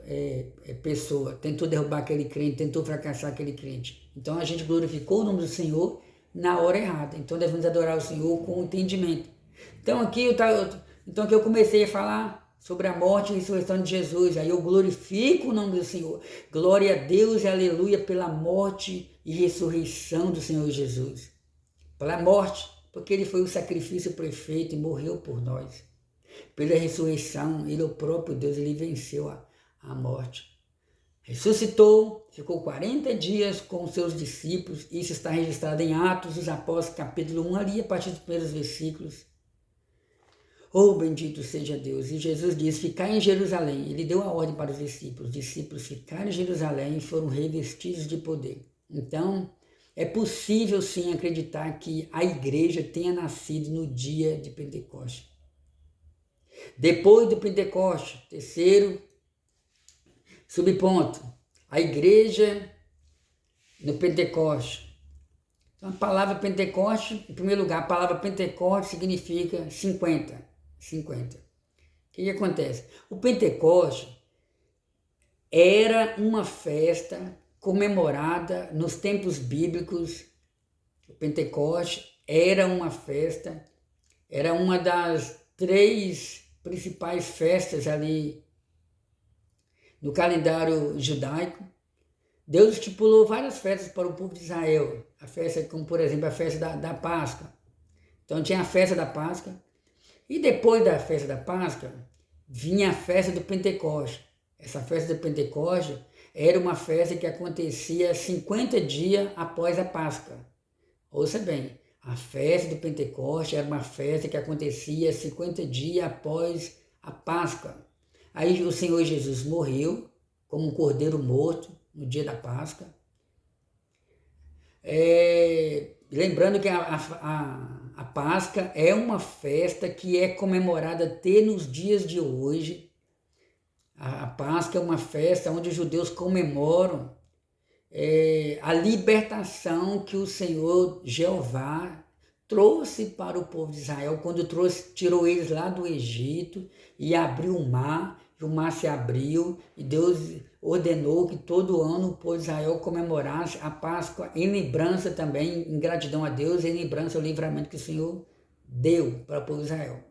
pessoa, tentou derrubar aquele crente, tentou fracassar aquele crente. Então a gente glorificou o nome do Senhor na hora errada. Então devemos adorar o Senhor com entendimento. Então aqui eu comecei a falar sobre a morte e ressurreição de Jesus. Aí eu glorifico o nome do Senhor. Glória a Deus e aleluia pela morte e ressurreição do Senhor Jesus. Pela morte, porque ele foi o sacrifício perfeito e morreu por nós. Pela ressurreição, ele é o próprio Deus, ele venceu a morte. Ressuscitou, ficou 40 dias com os seus discípulos. Isso está registrado em Atos dos Apóstolos, capítulo 1, ali a partir dos primeiros versículos. Oh, bendito seja Deus. E Jesus disse, ficai em Jerusalém. Ele deu a ordem para os discípulos ficarem em Jerusalém e foram revestidos de poder. Então, é possível sim acreditar que a igreja tenha nascido no dia de Pentecostes. Depois do Pentecostes, terceiro subponto, a igreja no Pentecostes. Então, a palavra Pentecoste, em primeiro lugar, a palavra Pentecoste significa 50. O que acontece? O Pentecoste era uma festa comemorada nos tempos bíblicos O Pentecoste era uma festa, era uma das 3 principais festas ali no calendário judaico. Deus estipulou várias festas para o povo de Israel. A festa, como por exemplo a festa da Páscoa. Então tinha a festa da Páscoa. E depois da festa da Páscoa, vinha a festa do Pentecoste. Essa festa do Pentecoste era uma festa que acontecia 50 dias após a Páscoa. Ouça bem, a festa do Pentecoste era uma festa que acontecia 50 dias após a Páscoa. Aí o Senhor Jesus morreu como um cordeiro morto no dia da Páscoa. Lembrando que a Páscoa é uma festa que é comemorada até nos dias de hoje. A Páscoa é uma festa onde os judeus comemoram a libertação que o Senhor Jeová trouxe para o povo de Israel, quando tirou eles lá do Egito e abriu o mar se abriu, e Deus ordenou que todo ano o povo de Israel comemorasse a Páscoa em lembrança também, em gratidão a Deus, em lembrança ao livramento que o Senhor deu para o povo de Israel.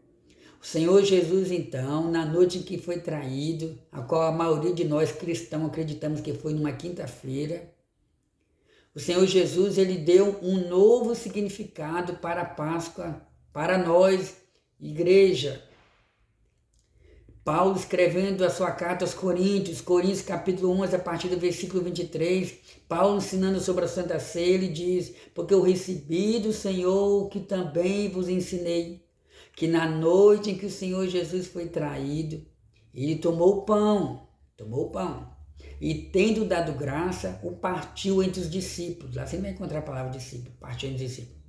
O Senhor Jesus, então, na noite em que foi traído, a qual a maioria de nós cristãos acreditamos que foi numa quinta-feira, o Senhor Jesus, ele deu um novo significado para a Páscoa, para nós, igreja. Paulo, escrevendo a sua carta aos Coríntios capítulo 11, a partir do versículo 23, Paulo ensinando sobre a Santa Ceia, ele diz: porque eu recebi do Senhor o que também vos ensinei, que na noite em que o Senhor Jesus foi traído, ele tomou o pão, e tendo dado graça, o partiu entre os discípulos. Lá você vai encontrar a palavra discípulo, partiu entre os discípulos.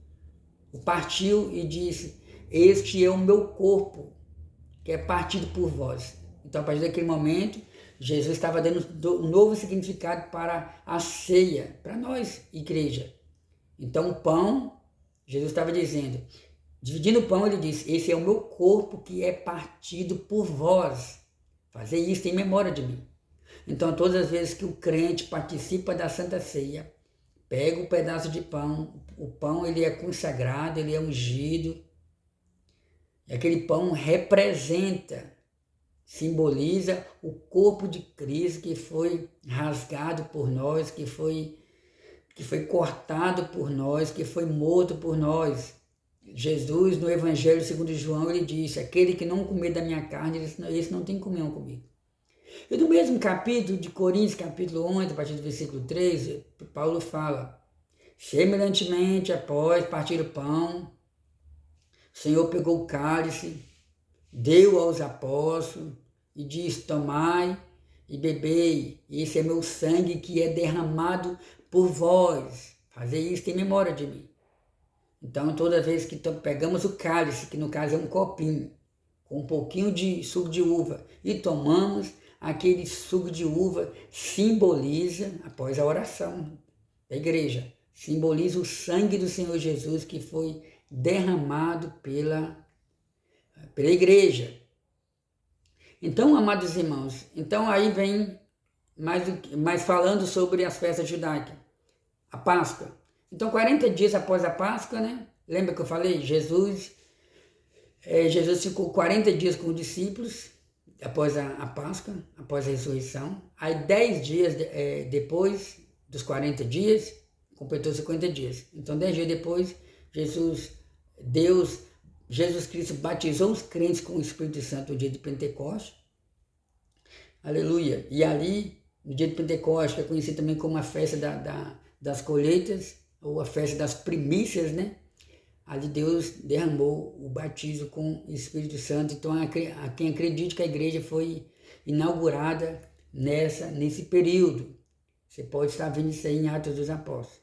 O partiu e disse: este é o meu corpo, que é partido por vós. Então, a partir daquele momento, Jesus estava dando um novo significado para a ceia, para nós, igreja. Então, o pão, Jesus estava dizendo, dividindo o pão, ele disse: esse é o meu corpo que é partido por vós. Fazer isso em memória de mim. Então, todas as vezes que o crente participa da Santa Ceia, pega um pedaço de pão, o pão ele é consagrado, ele é ungido, e aquele pão representa, simboliza o corpo de Cristo que foi rasgado por nós, que foi cortado por nós, que foi morto por nós. Jesus, no Evangelho segundo João, ele disse: aquele que não comer da minha carne, esse não tem comunhão comigo. E no mesmo capítulo de Coríntios, capítulo 11, a partir do versículo 3, Paulo fala: semelhantemente, após partir o pão, o Senhor pegou o cálice, deu aos apóstolos e disse: tomai e bebei, esse é meu sangue que é derramado por vós. Fazei isso em memória de mim. Então, toda vez que pegamos o cálice, que no caso é um copinho, com um pouquinho de suco de uva, e tomamos, aquele suco de uva simboliza, após a oração da igreja, simboliza o sangue do Senhor Jesus que foi derramado pela igreja. Então, amados irmãos, então aí vem mais falando sobre as festas judaicas, a Páscoa. Então, 40 dias após a Páscoa, né? Lembra que eu falei? Jesus ficou 40 dias com os discípulos, após a Páscoa, após a ressurreição. Aí 10 dias depois dos 40 dias, completou 50 dias. Então 10 dias depois, Jesus Cristo batizou os crentes com o Espírito Santo no dia de Pentecostes. Aleluia! E ali, no dia de Pentecostes, que é conhecido também como a festa das colheitas, ou a festa das primícias, né? Ali Deus derramou o batismo com o Espírito Santo. Então, a quem acredite que a igreja foi inaugurada nesse período. Você pode estar vendo isso aí em Atos dos Apóstolos.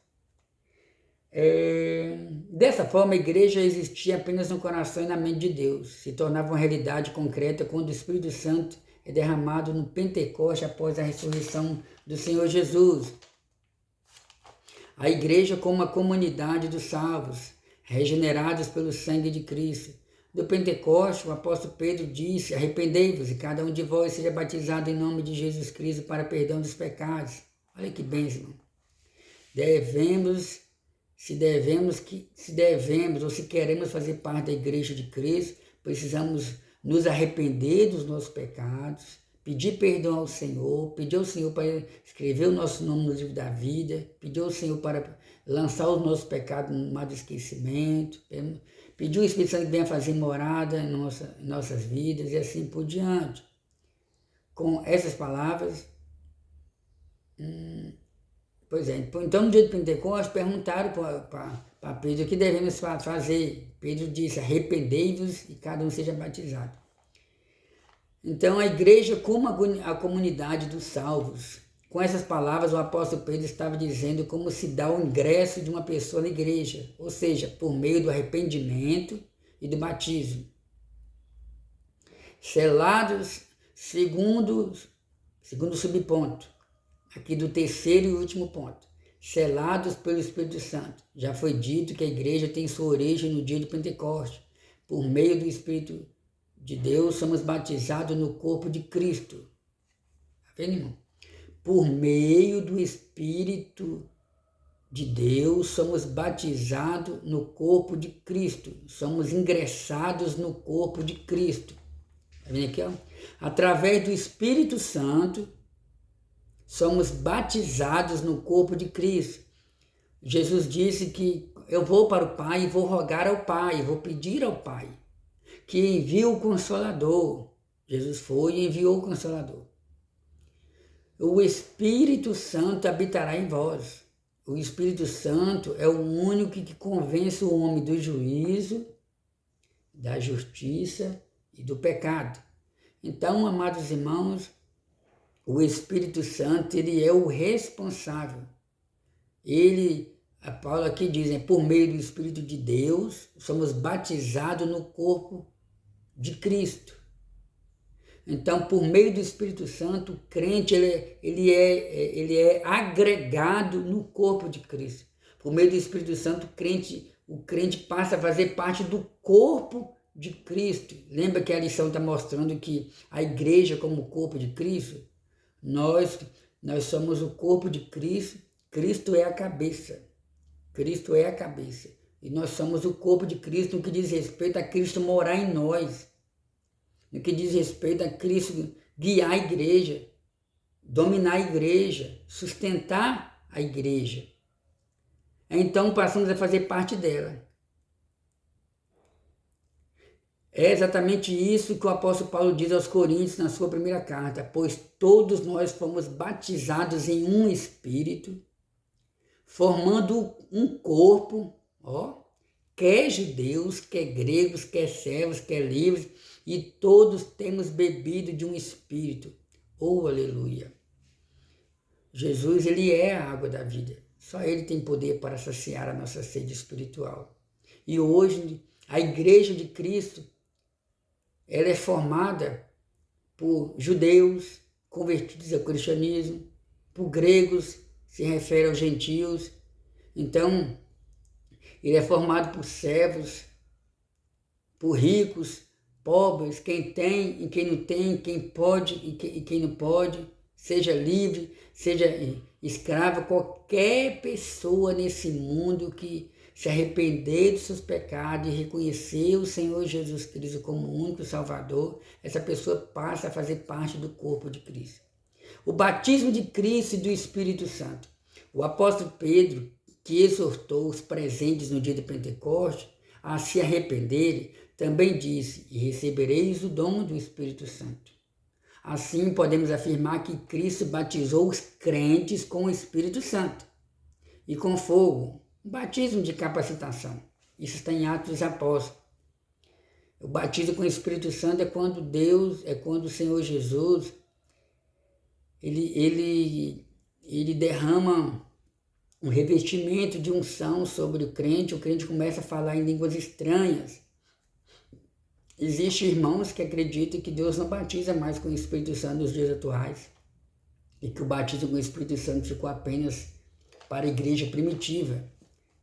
Dessa forma, a igreja existia apenas no coração e na mente de Deus. Se tornava uma realidade concreta quando o Espírito Santo é derramado no Pentecoste após a ressurreição do Senhor Jesus. A igreja como uma comunidade dos salvos, regenerados pelo sangue de Cristo. Do Pentecoste, o apóstolo Pedro disse: arrependei-vos e cada um de vós seja batizado em nome de Jesus Cristo para perdão dos pecados. Olha que bênção. Devemos se devemos ou se queremos fazer parte da Igreja de Cristo, precisamos nos arrepender dos nossos pecados, pedir perdão ao Senhor, pedir ao Senhor para escrever o nosso nome no livro da vida, pedir ao Senhor para lançar os nossos pecados no mar do esquecimento, pedir o Espírito Santo que venha fazer morada em nossas vidas e assim por diante. Com essas palavras, então no dia de Pentecostes perguntaram para Pedro o que devemos fazer. Pedro disse: arrependei-vos e cada um seja batizado. Então a igreja como a comunidade dos salvos. Com essas palavras o apóstolo Pedro estava dizendo como se dá o ingresso de uma pessoa na igreja, ou seja, por meio do arrependimento e do batismo. Selados segundo o subponto, aqui do terceiro e último ponto, selados pelo Espírito Santo. Já foi dito que a igreja tem sua origem no dia de Pentecostes. Por meio do Espírito de Deus, somos batizados no corpo de Cristo. Tá vendo, irmão? Por meio do Espírito de Deus, somos batizados no corpo de Cristo. Somos ingressados no corpo de Cristo. Tá vendo aqui, ó? Através do Espírito Santo, somos batizados no corpo de Cristo. Jesus disse que eu vou para o Pai e vou rogar ao Pai, vou pedir ao Pai que envie o Consolador. Jesus foi e enviou o Consolador. O Espírito Santo habitará em vós. O Espírito Santo é o único que convence o homem do juízo, da justiça e do pecado. Então, amados irmãos, o Espírito Santo, ele é o responsável. A Paulo aqui diz, por meio do Espírito de Deus, somos batizados no corpo de Cristo. Então, por meio do Espírito Santo, o crente ele é agregado no corpo de Cristo. Por meio do Espírito Santo, o crente passa a fazer parte do corpo de Cristo. Lembra que a lição está mostrando que a igreja como o corpo de Cristo? Nós somos o corpo de Cristo. Cristo é a cabeça. Cristo é a cabeça. E nós somos o corpo de Cristo no que diz respeito a Cristo morar em nós. No que diz respeito a Cristo guiar a igreja, dominar a igreja, sustentar a igreja. Então passamos a fazer parte dela. É exatamente isso que o apóstolo Paulo diz aos Coríntios na sua primeira carta, pois todos nós fomos batizados em um Espírito, formando um corpo, quer judeus, quer gregos, quer servos, quer livres, e todos temos bebido de um Espírito. Oh, aleluia! Jesus, ele é a água da vida. Só ele tem poder para saciar a nossa sede espiritual. E hoje, a igreja de Cristo, ela é formada por judeus convertidos ao cristianismo, por gregos, se refere aos gentios. Então, ele é formado por servos, por ricos, pobres, quem tem e quem não tem, quem pode e quem não pode, seja livre, seja escravo, qualquer pessoa nesse mundo que se arrepender dos seus pecados e reconhecer o Senhor Jesus Cristo como o único Salvador, essa pessoa passa a fazer parte do corpo de Cristo. O batismo de Cristo e do Espírito Santo. O apóstolo Pedro, que exortou os presentes no dia de Pentecostes a se arrependerem, também disse, e recebereis o dom do Espírito Santo. Assim, podemos afirmar que Cristo batizou os crentes com o Espírito Santo e com fogo, um batismo de capacitação. Isso está em Atos dos Apóstolos. O batismo com o Espírito Santo é quando o Senhor Jesus, ele derrama um revestimento de unção sobre o crente começa a falar em línguas estranhas. Existem irmãos que acreditam que Deus não batiza mais com o Espírito Santo nos dias atuais e que o batismo com o Espírito Santo ficou apenas para a igreja primitiva.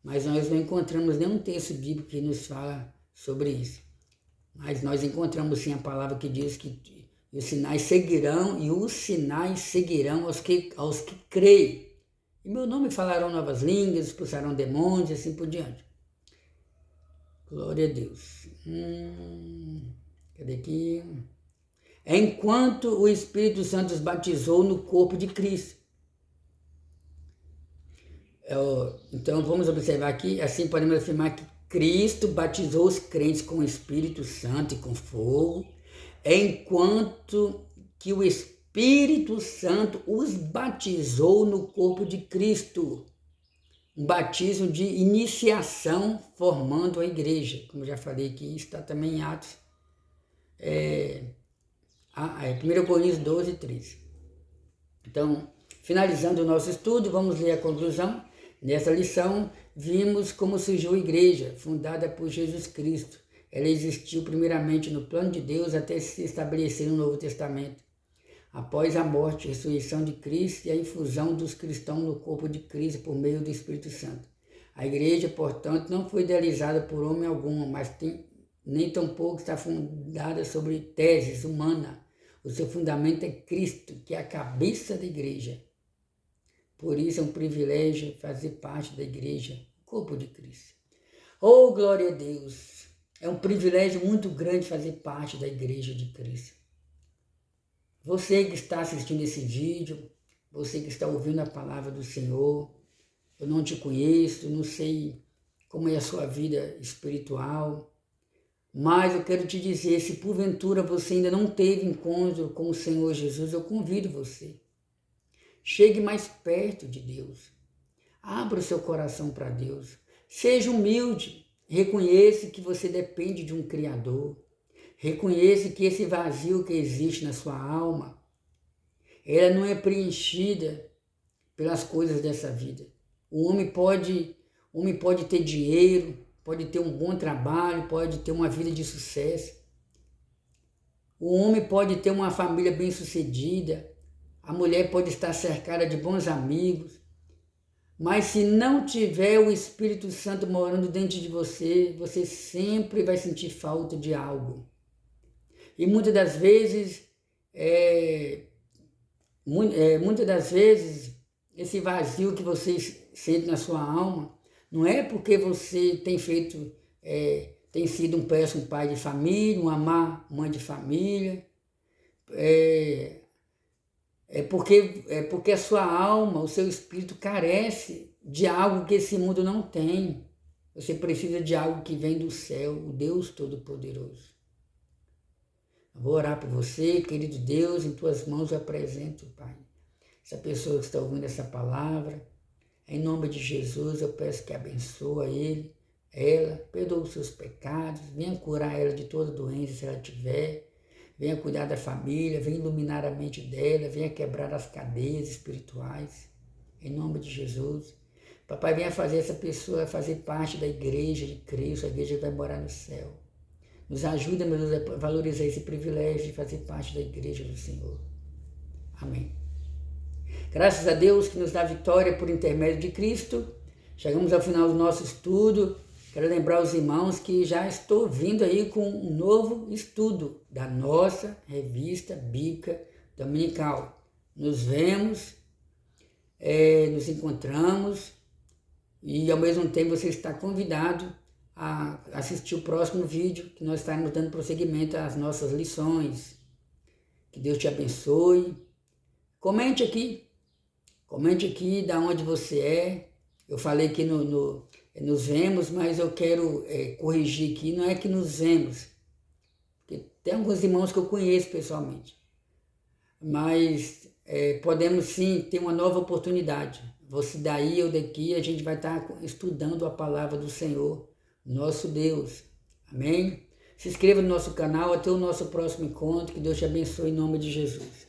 Mas nós não encontramos nenhum texto bíblico que nos fala sobre isso. Mas nós encontramos sim a palavra que diz que os sinais seguirão aos que creem. Em meu nome falarão novas línguas, expulsarão demônios e assim por diante. Glória a Deus. Cadê aqui? Enquanto o Espírito Santo os batizou no corpo de Cristo. Então vamos observar aqui, assim podemos afirmar que Cristo batizou os crentes com o Espírito Santo e com fogo, enquanto que o Espírito Santo os batizou no corpo de Cristo. Um batismo de iniciação formando a igreja. Como já falei aqui, está também em Atos. 1 Coríntios 12, 13. Então, finalizando o nosso estudo, vamos ler a conclusão. Nessa lição, vimos como surgiu a igreja, fundada por Jesus Cristo. Ela existiu primeiramente no plano de Deus até se estabelecer no Novo Testamento. Após a morte e ressurreição de Cristo e a infusão dos cristãos no corpo de Cristo por meio do Espírito Santo. A igreja, portanto, não foi idealizada por homem algum, mas nem tampouco está fundada sobre teses humanas. O seu fundamento é Cristo, que é a cabeça da igreja. Por isso é um privilégio fazer parte da igreja, o corpo de Cristo. Oh, glória a Deus! É um privilégio muito grande fazer parte da igreja de Cristo. Você que está assistindo esse vídeo, você que está ouvindo a palavra do Senhor, eu não te conheço, não sei como é a sua vida espiritual, mas eu quero te dizer, se porventura você ainda não teve encontro com o Senhor Jesus, eu convido você. Chegue mais perto de Deus. Abra o seu coração para Deus. Seja humilde. Reconheça que você depende de um Criador. Reconheça que esse vazio que existe na sua alma, ela não é preenchida pelas coisas dessa vida. O homem pode ter dinheiro, pode ter um bom trabalho, pode ter uma vida de sucesso. O homem pode ter uma família bem-sucedida. A mulher pode estar cercada de bons amigos, mas se não tiver o Espírito Santo morando dentro de você, você sempre vai sentir falta de algo. E muitas das vezes, esse vazio que você sente na sua alma, não é porque você tem sido um péssimo pai de família, uma má mãe de família, é porque a sua alma, o seu espírito carece de algo que esse mundo não tem. Você precisa de algo que vem do céu, o Deus Todo-Poderoso. Eu vou orar por você, querido Deus, em tuas mãos eu apresento, Pai. Essa pessoa que está ouvindo essa palavra, em nome de Jesus, eu peço que abençoe ela, perdoa os seus pecados, venha curar ela de toda doença se ela tiver. Venha cuidar da família, venha iluminar a mente dela, venha quebrar as cadeias espirituais, em nome de Jesus. Papai, venha fazer essa pessoa fazer parte da igreja de Cristo, a igreja vai morar no céu. Nos ajuda, meu Deus, a valorizar esse privilégio de fazer parte da igreja do Senhor. Amém. Graças a Deus que nos dá vitória por intermédio de Cristo. Chegamos ao final do nosso estudo. Quero lembrar os irmãos que já estou vindo aí com um novo estudo da nossa revista bíblica dominical. Nos vemos, nos encontramos e ao mesmo tempo você está convidado a assistir o próximo vídeo que nós estaremos dando prosseguimento às nossas lições. Que Deus te abençoe. Comente aqui de onde você é. Eu falei que nos vemos, mas eu quero corrigir aqui, não é que nos vemos, porque tem alguns irmãos que eu conheço pessoalmente, mas podemos sim ter uma nova oportunidade. Você daí, eu daqui, a gente vai estar estudando a palavra do Senhor, nosso Deus. Amém? Se inscreva no nosso canal, até o nosso próximo encontro, que Deus te abençoe em nome de Jesus.